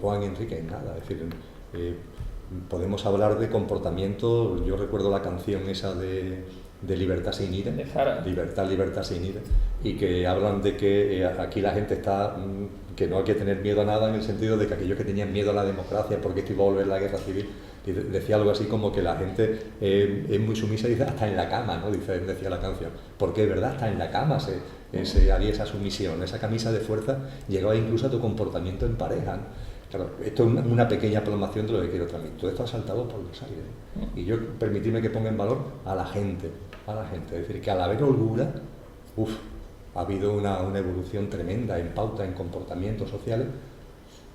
Juan Enrique, en nada. Es decir, podemos hablar de comportamiento. Yo recuerdo la canción esa de Libertad sin ira, Libertad sin ira, y que hablan de que aquí la gente que no hay que tener miedo a nada, en el sentido de que aquellos que tenían miedo a la democracia porque esto iba a volver la guerra civil, y decía algo así como que la gente es muy sumisa, dice hasta en la cama, ¿no? Decía la canción, porque es verdad, hasta en la cama se haría esa sumisión, esa camisa de fuerza llegaba incluso a tu comportamiento en pareja, ¿no? Claro, esto es una pequeña plasmación de lo que quiero transmitir. Todo esto ha saltado por los aires. Y yo permitirme que ponga en valor a la gente. Es decir, que al haber holgura, ha habido una evolución tremenda en pauta, en comportamientos sociales,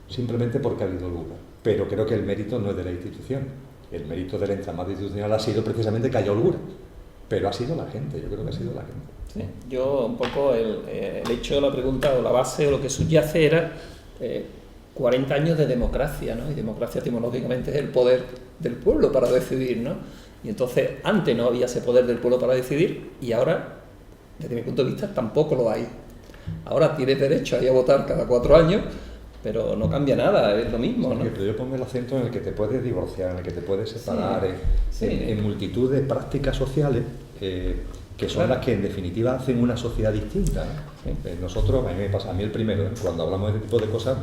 simplemente porque ha habido holgura. Pero creo que el mérito no es de la institución. El mérito del entramado institucional ha sido precisamente que haya holgura. Pero ha sido la gente, yo creo que ha sido la gente. Sí. Yo un poco el hecho de la pregunta o la base o lo que subyace era 40 años de democracia, ¿no? Y democracia etimológicamente es el poder del pueblo para decidir, ¿no? Y entonces antes no había ese poder del pueblo para decidir y ahora, desde mi punto de vista, tampoco lo hay. Ahora tienes derecho a ir a votar cada 4 años, pero no cambia nada, es lo mismo, ¿no? Pero yo pongo el acento en el que te puedes divorciar, en el que te puedes separar, en multitud de prácticas sociales que son las que en definitiva hacen una sociedad distinta, ¿no? Nosotros, a mí me pasa, a mí el primero, cuando hablamos de este tipo de cosas,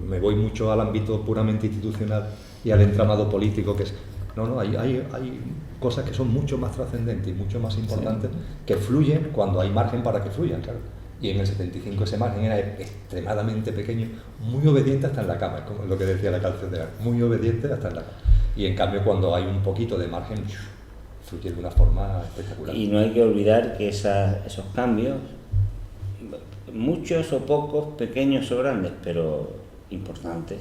me voy mucho al ámbito puramente institucional y al entramado político, que es... No, hay cosas que son mucho más trascendentes y mucho más importantes, que fluyen cuando hay margen para que fluyan, claro. Y en el 75 ese margen era extremadamente pequeño, muy obediente hasta en la cama, como es lo que decía la canción de Ar, muy obediente hasta en la cama. Y en cambio cuando hay un poquito de margen, fluye de una forma espectacular. Y no hay que olvidar que esos cambios, muchos o pocos, pequeños o grandes, pero importantes,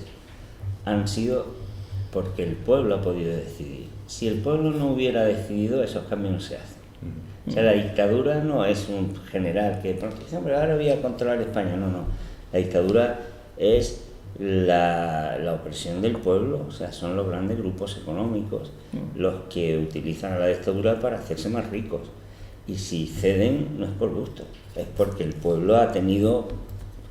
han sido porque el pueblo ha podido decidir. Si el pueblo no hubiera decidido, esos cambios no se hacen. O sea, la dictadura no es un general que dice, hombre, ahora voy a controlar España. No. La dictadura es la opresión del pueblo, o sea, son los grandes grupos económicos los que utilizan a la dictadura para hacerse más ricos. Y si ceden, no es por gusto, es porque el pueblo ha tenido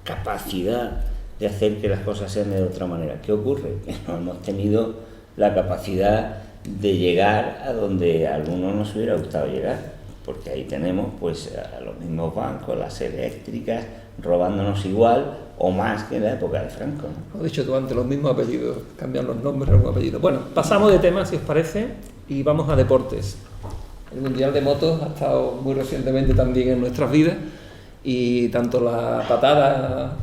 capacidad de hacer que las cosas sean de otra manera. ¿Qué ocurre? Que no hemos tenido la capacidad de llegar a donde a algunos nos hubiera gustado llegar, porque ahí tenemos pues a los mismos bancos, las eléctricas, robándonos igual o más que en la época de Franco, ¿no? Lo has dicho tú antes, los mismos apellidos, cambian los nombres, algún apellido. Bueno, pasamos de tema, si os parece, y vamos a deportes. El Mundial de Motos ha estado muy recientemente también en nuestras vidas, y tanto la patada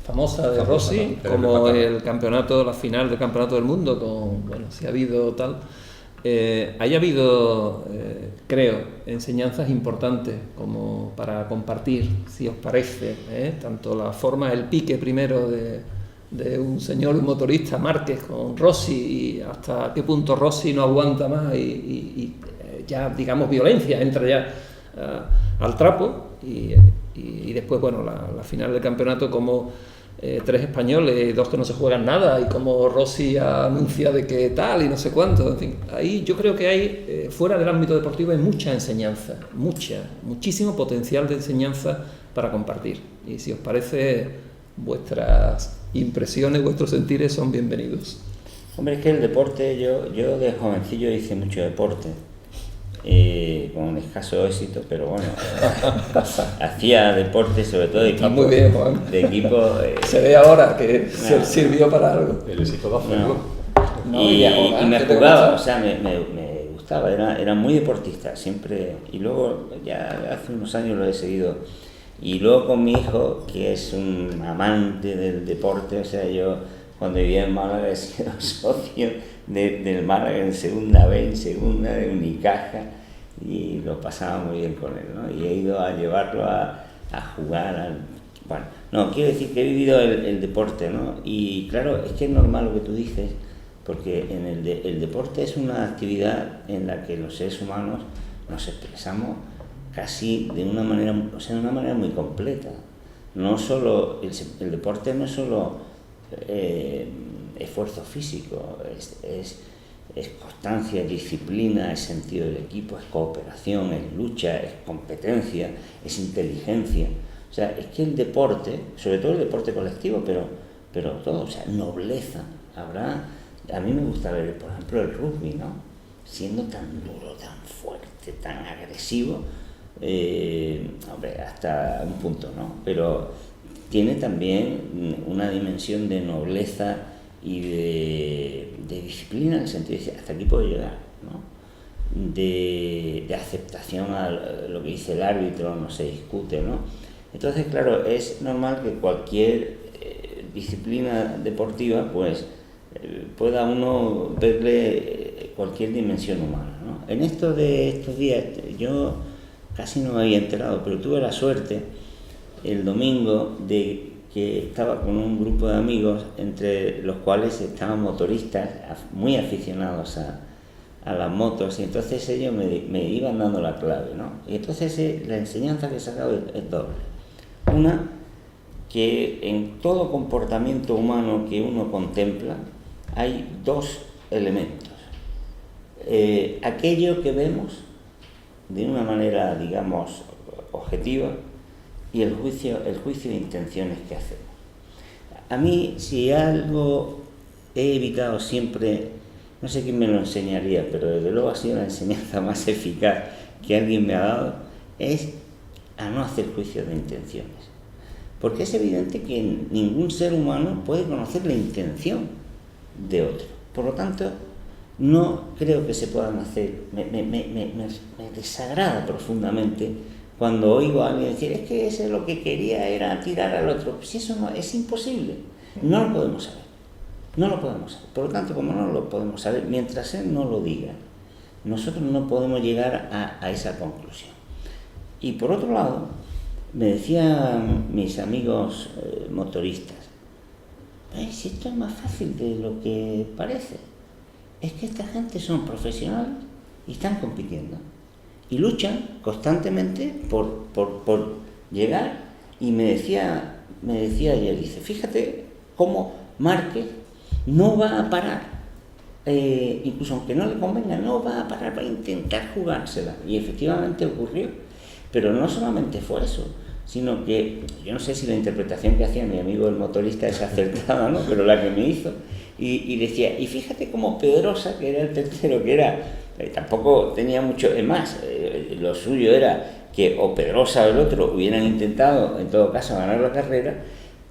famosa de Famosa, Rossi, ¿no? como Patana. el campeonato, la final del campeonato del mundo, con, bueno, si ha habido tal, haya habido, creo, enseñanzas importantes como para compartir, si os parece, tanto la forma, el pique primero de un señor, un motorista, Márquez, con Rossi, y hasta qué punto Rossi no aguanta más y ya, digamos, violencia, entra ya al trapo, y después, bueno, la final del campeonato, como tres españoles, dos que no se juegan nada, y como Rossi anuncia de que tal y no sé cuánto, en fin, ahí yo creo que hay, fuera del ámbito deportivo, hay mucha enseñanza, muchísimo potencial de enseñanza para compartir, y si os parece, vuestras impresiones, vuestros sentires son bienvenidos. Hombre, es que el deporte, yo de jovencillo hice mucho deporte, con escaso éxito, pero bueno, hacía deporte sobre todo de Está equipo. muy bien, Juan. De equipo. Se ve ahora que sirvió para algo. El éxito de hacerlo. No, y ahora, me ¿qué te jugaba, pasa? o sea, me gustaba, era muy deportista, siempre. Y luego, ya hace unos años lo he seguido. Y luego con mi hijo, que es un amante del deporte, o sea, yo cuando vivía en Málaga he sido socio del Málaga en segunda B, en segunda, de Unicaja, y lo pasaba muy bien con él, ¿no? Y he ido a llevarlo a jugar. Bueno, no, quiero decir que he vivido el deporte, ¿no? Y claro, es que es normal lo que tú dices, porque el deporte es una actividad en la que los seres humanos nos expresamos casi de una manera, o sea, de una manera muy completa. No solo, el deporte no es solo esfuerzo físico, es constancia, disciplina, es sentido del equipo, es cooperación, es lucha, es competencia, es inteligencia. O sea, es que el deporte, sobre todo el deporte colectivo, pero todo, o sea, nobleza. A mí me gusta ver, por ejemplo, el rugby, ¿no? Siendo tan duro, tan fuerte, tan agresivo, hombre, hasta un punto, ¿no? Pero tiene también una dimensión de nobleza y de disciplina, en el sentido de decir, hasta aquí puedo llegar, ¿no? De aceptación a lo que dice el árbitro, no se discute, ¿no? Entonces, claro, es normal que cualquier disciplina deportiva, pues, pueda uno verle cualquier dimensión humana, ¿no? En esto de estos días, yo casi no me había enterado, pero tuve la suerte el domingo de que estaba con un grupo de amigos, entre los cuales estaban motoristas muy aficionados a las motos, y entonces ellos me iban dando la clave, ¿no? Y entonces la enseñanza que he sacado es doble. Una, que en todo comportamiento humano que uno contempla hay dos elementos. Aquello que vemos de una manera, digamos, objetiva, y el juicio de intenciones que hacemos. A mí, si algo he evitado siempre, no sé quién me lo enseñaría, pero desde luego ha sido la enseñanza más eficaz que alguien me ha dado, es a no hacer juicios de intenciones. Porque es evidente que ningún ser humano puede conocer la intención de otro. Por lo tanto, no creo que se puedan hacer. Me desagrada profundamente cuando oigo a alguien decir, es que ese lo que quería era tirar al otro. Pues eso no, es imposible. No lo podemos saber. No lo podemos saber. Por lo tanto, como no lo podemos saber, mientras él no lo diga, nosotros no podemos llegar a esa conclusión. Y por otro lado, me decían mis amigos motoristas, si esto es más fácil de lo que parece. Es que esta gente son profesionales y están compitiendo. Y luchan constantemente por llegar. Y me decía ayer, dice, fíjate cómo Márquez no va a parar, incluso aunque no le convenga, no va a parar para intentar jugársela. Y efectivamente ocurrió. Pero no solamente fue eso, sino que, yo no sé si la interpretación que hacía mi amigo el motorista es acertada, ¿no? Pero la que me hizo, y decía, y fíjate cómo Pedrosa, que era el tercero, que era... tampoco tenía mucho, es más, lo suyo era que o Pedrosa o el otro hubieran intentado, en todo caso, ganar la carrera.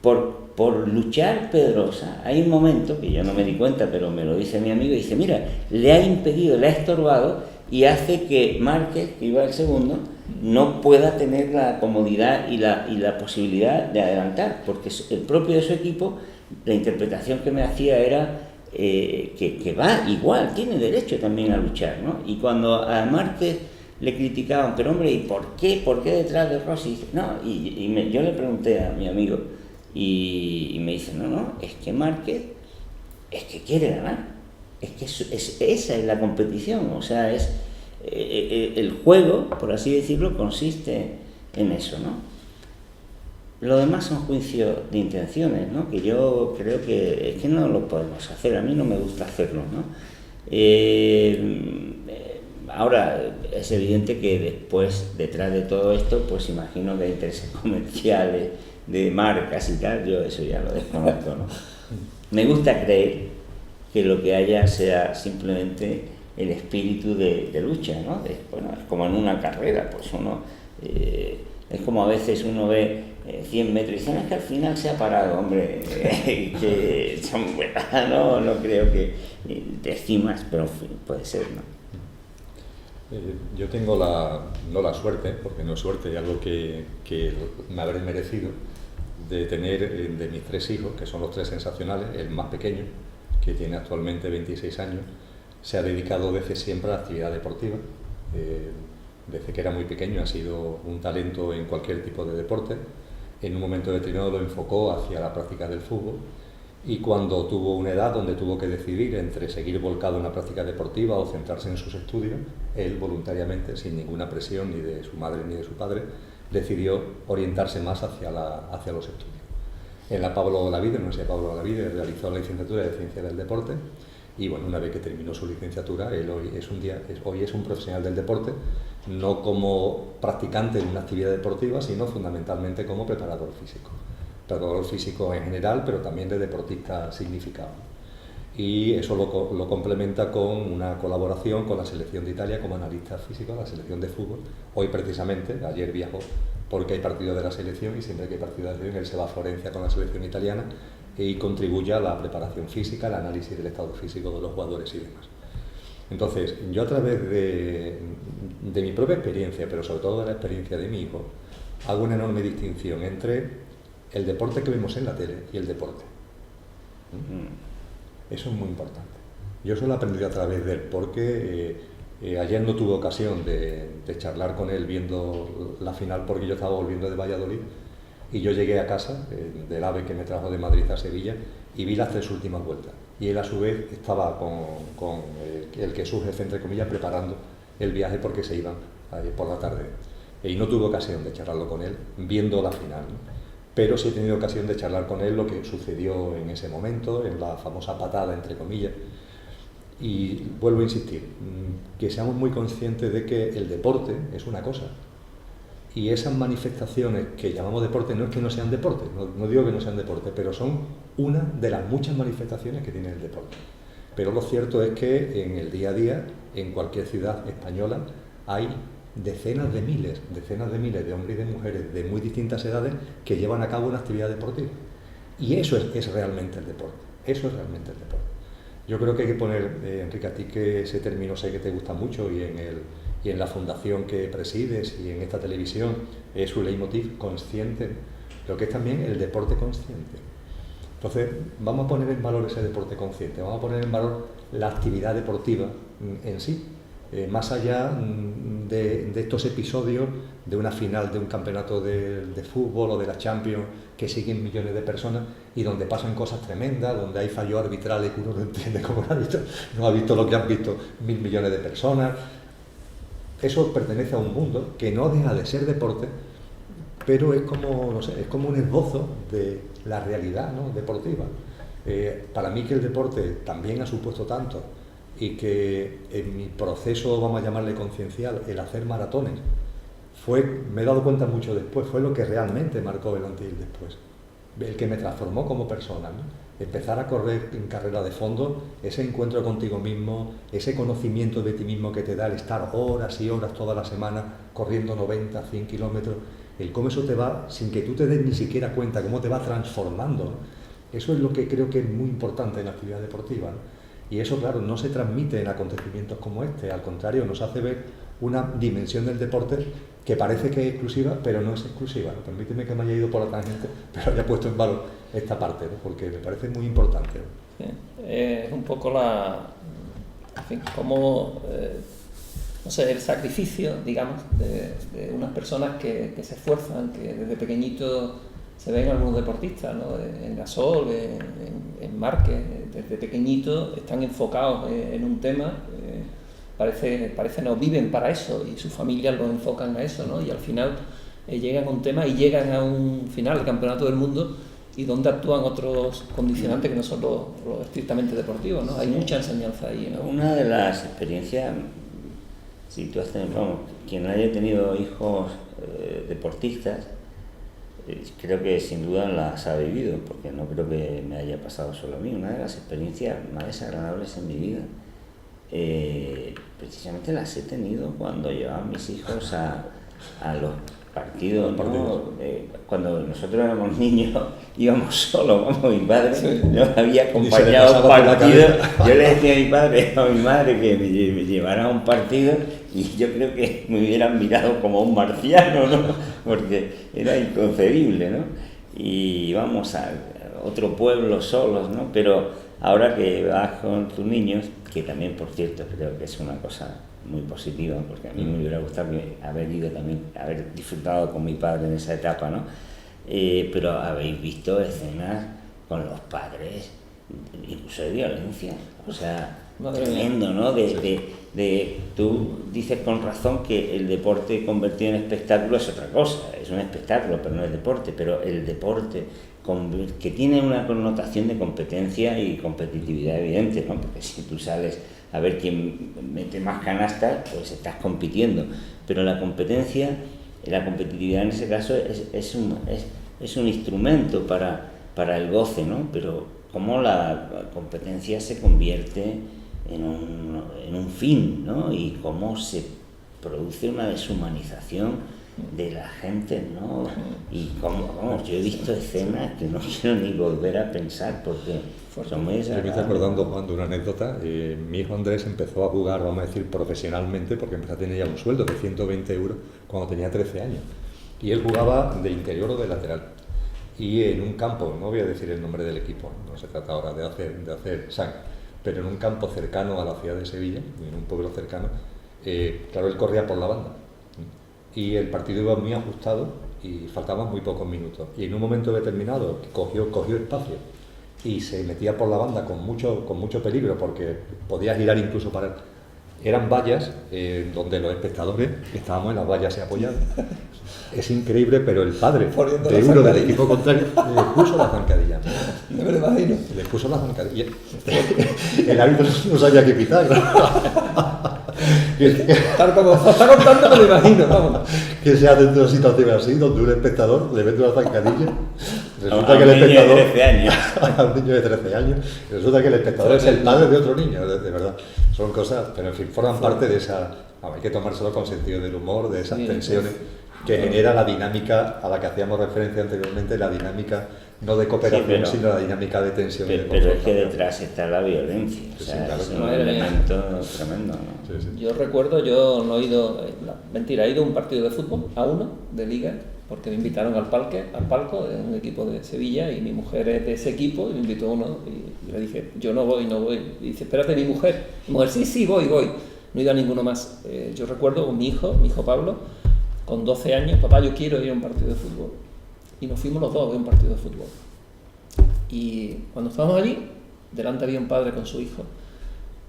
Por luchar Pedrosa, hay un momento, que yo no me di cuenta, pero me lo dice mi amigo, y dice, mira, le ha impedido, le ha estorbado, y hace que Márquez, que iba el segundo, no pueda tener la comodidad y la posibilidad de adelantar, porque el propio de su equipo, la interpretación que me hacía era que va igual, tiene derecho también a luchar, ¿no? Y cuando a Márquez le criticaban, pero hombre, ¿y por qué? ¿Por qué detrás de Rossi? No, yo le pregunté a mi amigo y me dice, no, es que Márquez es que quiere ganar, es que esa es la competición, o sea, es el juego, por así decirlo, consiste en eso, ¿no? Lo demás son juicios de intenciones, ¿no? Que yo creo que es que no lo podemos hacer, a mí no me gusta hacerlo, ¿no? Ahora, es evidente que después, detrás de todo esto, pues imagino que hay intereses comerciales, de marcas y tal, yo eso ya lo desconozco, ¿no? Me gusta creer que lo que haya sea simplemente el espíritu de lucha, ¿no? Bueno, es como en una carrera, pues uno... es como a veces uno ve 100 metros y dice, es que al final se ha parado, hombre, que no creo que te estimas, pero puede ser, ¿no? Yo tengo no la suerte, porque no es suerte, es algo que me habré merecido, de tener de mis 3 hijos, que son los 3 sensacionales, el más pequeño, que tiene actualmente 26 años, se ha dedicado desde siempre a la actividad deportiva. Desde que era muy pequeño ha sido un talento en cualquier tipo de deporte. En un momento determinado lo enfocó hacia la práctica del fútbol, y cuando tuvo una edad donde tuvo que decidir entre seguir volcado en la práctica deportiva o centrarse en sus estudios, él voluntariamente, sin ninguna presión ni de su madre ni de su padre, decidió orientarse más hacia los estudios. En la Pablo Olavide, en la Universidad Pablo Olavide, realizó la licenciatura de Ciencias del Deporte, y bueno, una vez que terminó su licenciatura, él hoy es un profesional del deporte, no como practicante en una actividad deportiva, sino fundamentalmente como preparador físico. Preparador físico en general, pero también de deportista significado. Y eso lo complementa con una colaboración con la selección de Italia como analista físico, la selección de fútbol. Hoy precisamente, ayer viajó porque hay partido de la selección, y siempre que hay partido de la selección él se va a Florencia con la selección italiana y contribuye a la preparación física, al análisis del estado físico de los jugadores y demás. Entonces, yo a través de mi propia experiencia, pero sobre todo de la experiencia de mi hijo, hago una enorme distinción entre el deporte que vemos en la tele y el deporte. Eso es muy importante. Yo eso lo he aprendido a través de él, porque ayer no tuve ocasión de charlar con él viendo la final, porque yo estaba volviendo de Valladolid, y yo llegué a casa del AVE que me trajo de Madrid a Sevilla, y vi las 3 últimas vueltas. Y él a su vez estaba con el que es su jefe, entre comillas, preparando el viaje porque se iban por la tarde. Y no tuve ocasión de charlarlo con él viendo la final, ¿no? Pero sí he tenido ocasión de charlar con él lo que sucedió en ese momento, en la famosa patada, entre comillas. Y vuelvo a insistir, que seamos muy conscientes de que el deporte es una cosa, y esas manifestaciones que llamamos deporte no es que no sean deporte, no digo que no sean deporte, pero son una de las muchas manifestaciones que tiene el deporte. Pero lo cierto es que en el día a día, en cualquier ciudad española, hay decenas de miles de hombres y de mujeres de muy distintas edades que llevan a cabo una actividad deportiva. Y eso es realmente el deporte. Eso es realmente el deporte. Yo creo que hay que poner, Enrique, a ti que ese término sé que te gusta mucho, y en la fundación que presides y en esta televisión es su leitmotiv, consciente, pero que es también el deporte consciente. Entonces, vamos a poner en valor ese deporte consciente, vamos a poner en valor la actividad deportiva en sí, más allá de estos episodios de una final de un campeonato de fútbol o de la Champions que siguen millones de personas y donde pasan cosas tremendas, donde hay fallos arbitrales que uno no entiende cómo no ha visto lo que han visto 1.000 millones de personas. Eso pertenece a un mundo que no deja de ser deporte, pero es como, no sé, es como un esbozo de la realidad, ¿no?, deportiva. Para mí, que el deporte también ha supuesto tanto, y que en mi proceso, vamos a llamarle conciencial, el hacer maratones, me he dado cuenta mucho después, fue lo que realmente marcó el antes y el después, el que me transformó como persona, ¿no? Empezar a correr en carrera de fondo, ese encuentro contigo mismo, ese conocimiento de ti mismo que te da el estar horas y horas toda la semana corriendo 90, 100 kilómetros, el cómo eso te va, sin que tú te des ni siquiera cuenta, cómo te va transformando, ¿no? Eso es lo que creo que es muy importante en la actividad deportiva, ¿no? Y eso, claro, no se transmite en acontecimientos como este, al contrario, nos hace ver una dimensión del deporte que parece que es exclusiva, pero no es exclusiva, ¿no? Permíteme que me haya ido por la tangente, pero haya puesto en valor esta parte, ¿no? Porque me parece muy importante, ¿no? Sí, es un poco en fin, como, no sé, el sacrificio, digamos, de unas personas que se esfuerzan, que desde pequeñitos se ven algunos deportistas, ¿no? En Gasol, en Márquez, desde pequeñitos están enfocados en un tema, parece no viven para eso y sus familias lo enfocan a eso, ¿no? Y al final llegan a un tema y llegan a un final del campeonato del mundo y donde actúan otros condicionantes que no son los estrictamente deportivos, ¿no? Hay mucha enseñanza ahí, ¿no? Una de las experiencias, si tú has tenido, vamos, quien haya tenido hijos deportistas, creo que sin duda las ha vivido, porque no creo que me haya pasado solo a mí. Una de las experiencias más desagradables en mi vida, precisamente las he tenido cuando llevaba a mis hijos a los partidos, ¿no? Cuando nosotros éramos niños íbamos solos, vamos, mi padre nos había acompañado a un partido, yo le decía a mi padre o a mi madre que me llevara a un partido y yo creo que me hubieran mirado como un marciano, ¿no? Porque era inconcebible, ¿no? Y íbamos a otro pueblo solos, ¿no? Pero ahora que vas con tus niños, que también, por cierto, creo que es una cosa muy positiva, porque a mí me hubiera gustado haber ido también, haber disfrutado con mi padre en esa etapa, ¿no? Pero habéis visto escenas con los padres, incluso de violencia, o sea, tremendo, ¿no? Tú dices con razón que el deporte convertido en espectáculo es otra cosa, es un espectáculo, pero no es deporte, pero el deporte que tiene una connotación de competencia y competitividad evidente, ¿no? Porque si tú sales a ver quién mete más canastas, pues estás compitiendo, pero la competencia, la competitividad en ese caso es un instrumento para el goce, ¿no? Pero cómo la competencia se convierte en un fin, ¿no? Y cómo se produce una deshumanización de la gente, ¿no? Y vamos, yo he visto escenas que no quiero ni volver a pensar porque son muy desagradables. Me estoy acordando, Juan, de una anécdota. Mi hijo Andrés empezó a jugar, vamos a decir, profesionalmente, porque empezó a tener ya un sueldo de 120 euros cuando tenía 13 años. Y él jugaba de interior o de lateral. Y en un campo, no voy a decir el nombre del equipo, no se trata ahora de hacer sang, pero en un campo cercano a la ciudad de Sevilla, en un pueblo cercano, claro, él corría por la banda. Y el partido iba muy ajustado y faltaban muy pocos minutos. Y en un momento determinado cogió espacio y se metía por la banda con mucho peligro, porque podía girar incluso para... Eran vallas donde los espectadores estábamos en las vallas y apoyados. Es increíble, pero el padre de uno del equipo contrario le puso la zancadilla. No me lo imagino. Le puso la zancadilla. El árbitro no sabía qué pitar. Tal como está contando, me lo imagino, vamos. ¿Qué se hace en una situación así, donde un espectador le mete una zancadilla? Resulta que el niño espectador... de 13 años. A un niño de 13 años. Resulta que el espectador es el padre de otro niño, de verdad. Son cosas, pero en fin, forman parte de esa... Hay que tomárselo con sentido del humor, de esas tensiones que genera la dinámica a la que hacíamos referencia anteriormente, la dinámica no de cooperación, sino la dinámica de tensión. Pero es que detrás está la violencia, o sea, claro, es un elemento tremendo, ¿no? Sí. Yo recuerdo, yo no he ido, he ido a un partido de fútbol, a uno, de liga, porque me invitaron al palco de un equipo de Sevilla y mi mujer es de ese equipo y me invitó a uno y le dije, yo no voy. Y dice, espérate, mi mujer, sí, voy. No he ido a ninguno más. Yo recuerdo con mi hijo Pablo, con 12 años, papá, yo quiero ir a un partido de fútbol. Y nos fuimos los dos a ver un partido de fútbol. Y cuando estábamos allí, delante había un padre con su hijo.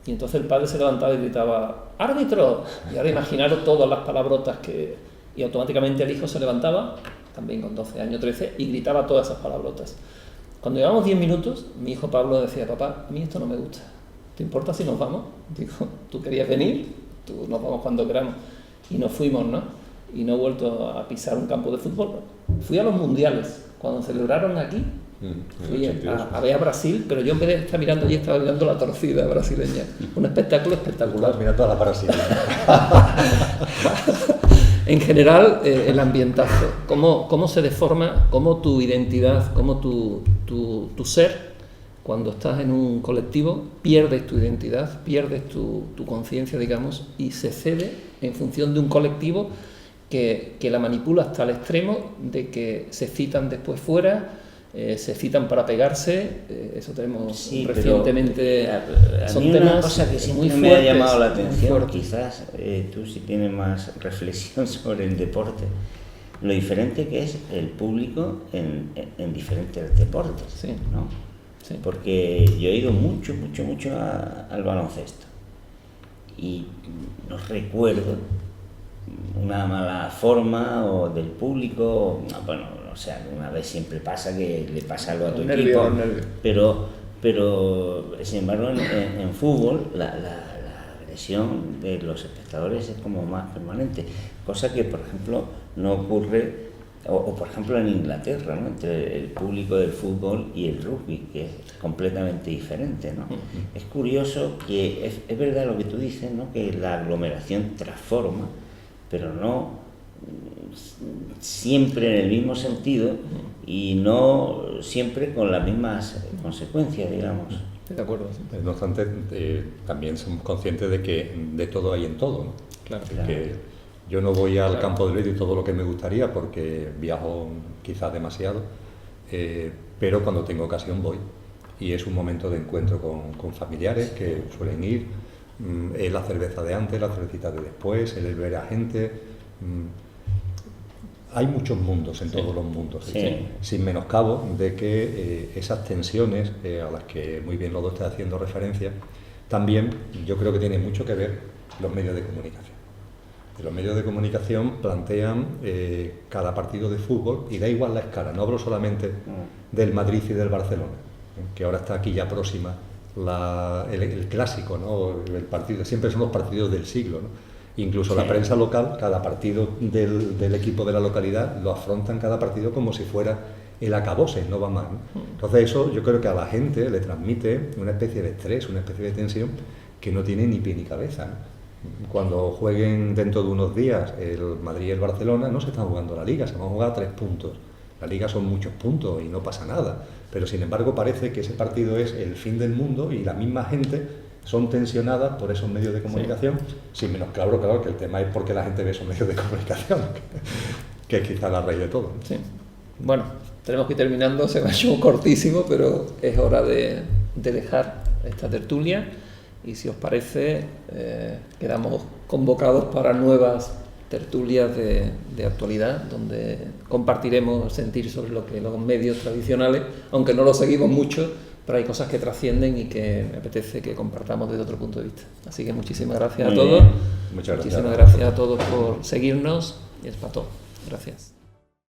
Y entonces el padre se levantaba y gritaba, ¡árbitro! Y ahora imaginaros todas las palabrotas que... Y automáticamente el hijo se levantaba, también con 12 años, 13, y gritaba todas esas palabrotas. Cuando llevamos 10 minutos, mi hijo Pablo decía, papá, a mí esto no me gusta. ¿Te importa si nos vamos? Digo, ¿tú querías venir? Tú nos vamos cuando queramos. Y nos fuimos, ¿no? Y no he vuelto a pisar un campo de fútbol. Fui a los mundiales, cuando celebraron aquí, fui a ver a Brasil, pero yo en vez de estar mirando allí, estaba mirando la torcida brasileña. Un espectáculo espectacular. Mirando a la brasileña. En general, el ambientazo, cómo se deforma, cómo tu identidad, cómo tu ser, cuando estás en un colectivo, pierdes tu identidad, pierdes tu conciencia, digamos, y se cede en función de un colectivo que la manipula hasta el extremo de que se citan después fuera, se citan para pegarse, eso tenemos Sí, recientemente. pero a son mí temas una cosa que siempre muy me ha fuertes, llamado la muy atención, fuertes. quizás tú sí tienes más reflexión sobre el deporte, lo diferente que es el público en diferentes deportes, Sí. ¿no? Sí. Porque yo he ido mucho al baloncesto y no recuerdo una mala forma o del público, bueno, o sea, una vez siempre pasa que le pasa algo a tu equipo, pero sin embargo en fútbol la agresión de los espectadores es como más permanente, cosa que por ejemplo no ocurre o por ejemplo en Inglaterra, ¿no? Entre el público del fútbol y el rugby, que es completamente diferente, ¿no? Es curioso que es verdad lo que tú dices, ¿no? Que la aglomeración transforma, pero no siempre en el mismo sentido y no siempre con las mismas consecuencias, digamos. Estoy de acuerdo. Sí. No obstante, también somos conscientes de que de todo hay en todo, ¿no? Claro. Que yo no voy al campo de Leti todo lo que me gustaría porque viajo quizás demasiado, pero cuando tengo ocasión voy y es un momento de encuentro con familiares que suelen ir, es la cerveza de antes, la cervecita de después, el ver a gente. Hay muchos mundos en todos los mundos, Sí. sin menoscabo de que esas tensiones a las que muy bien los dos está haciendo referencia, también yo creo que tiene mucho que ver los medios de comunicación. Los medios de comunicación plantean cada partido de fútbol y da igual la escala, no hablo solamente del Madrid y del Barcelona, que ahora está aquí ya próxima el clásico, ¿no? El partido, siempre son los partidos del siglo, ¿no? Incluso la prensa local, cada partido del equipo de la localidad lo afrontan cada partido como si fuera el acabose, no va más, ¿no? Entonces eso yo creo que a la gente le transmite una especie de estrés, una especie de tensión que no tiene ni pie ni cabeza, ¿no? Cuando jueguen dentro de unos días el Madrid y el Barcelona, no se están jugando la Liga, se van a jugar 3 puntos. La Liga son muchos puntos y no pasa nada, pero sin embargo parece que ese partido es el fin del mundo y la misma gente son tensionadas por esos medios de comunicación, sin menos claro que el tema es porque la gente ve esos medios de comunicación, que es quizá la raíz de todo, ¿no? Sí. Bueno, tenemos que ir terminando, se me ha hecho cortísimo, pero es hora de dejar esta tertulia y si os parece quedamos convocados para nuevas tertulias de actualidad donde compartiremos sentir sobre lo que los medios tradicionales, aunque no los seguimos mucho, pero hay cosas que trascienden y que me apetece que compartamos desde otro punto de vista. Así que muchísimas gracias a todos. Muchas gracias. Muchísimas gracias a todos por seguirnos y es para todo. Gracias.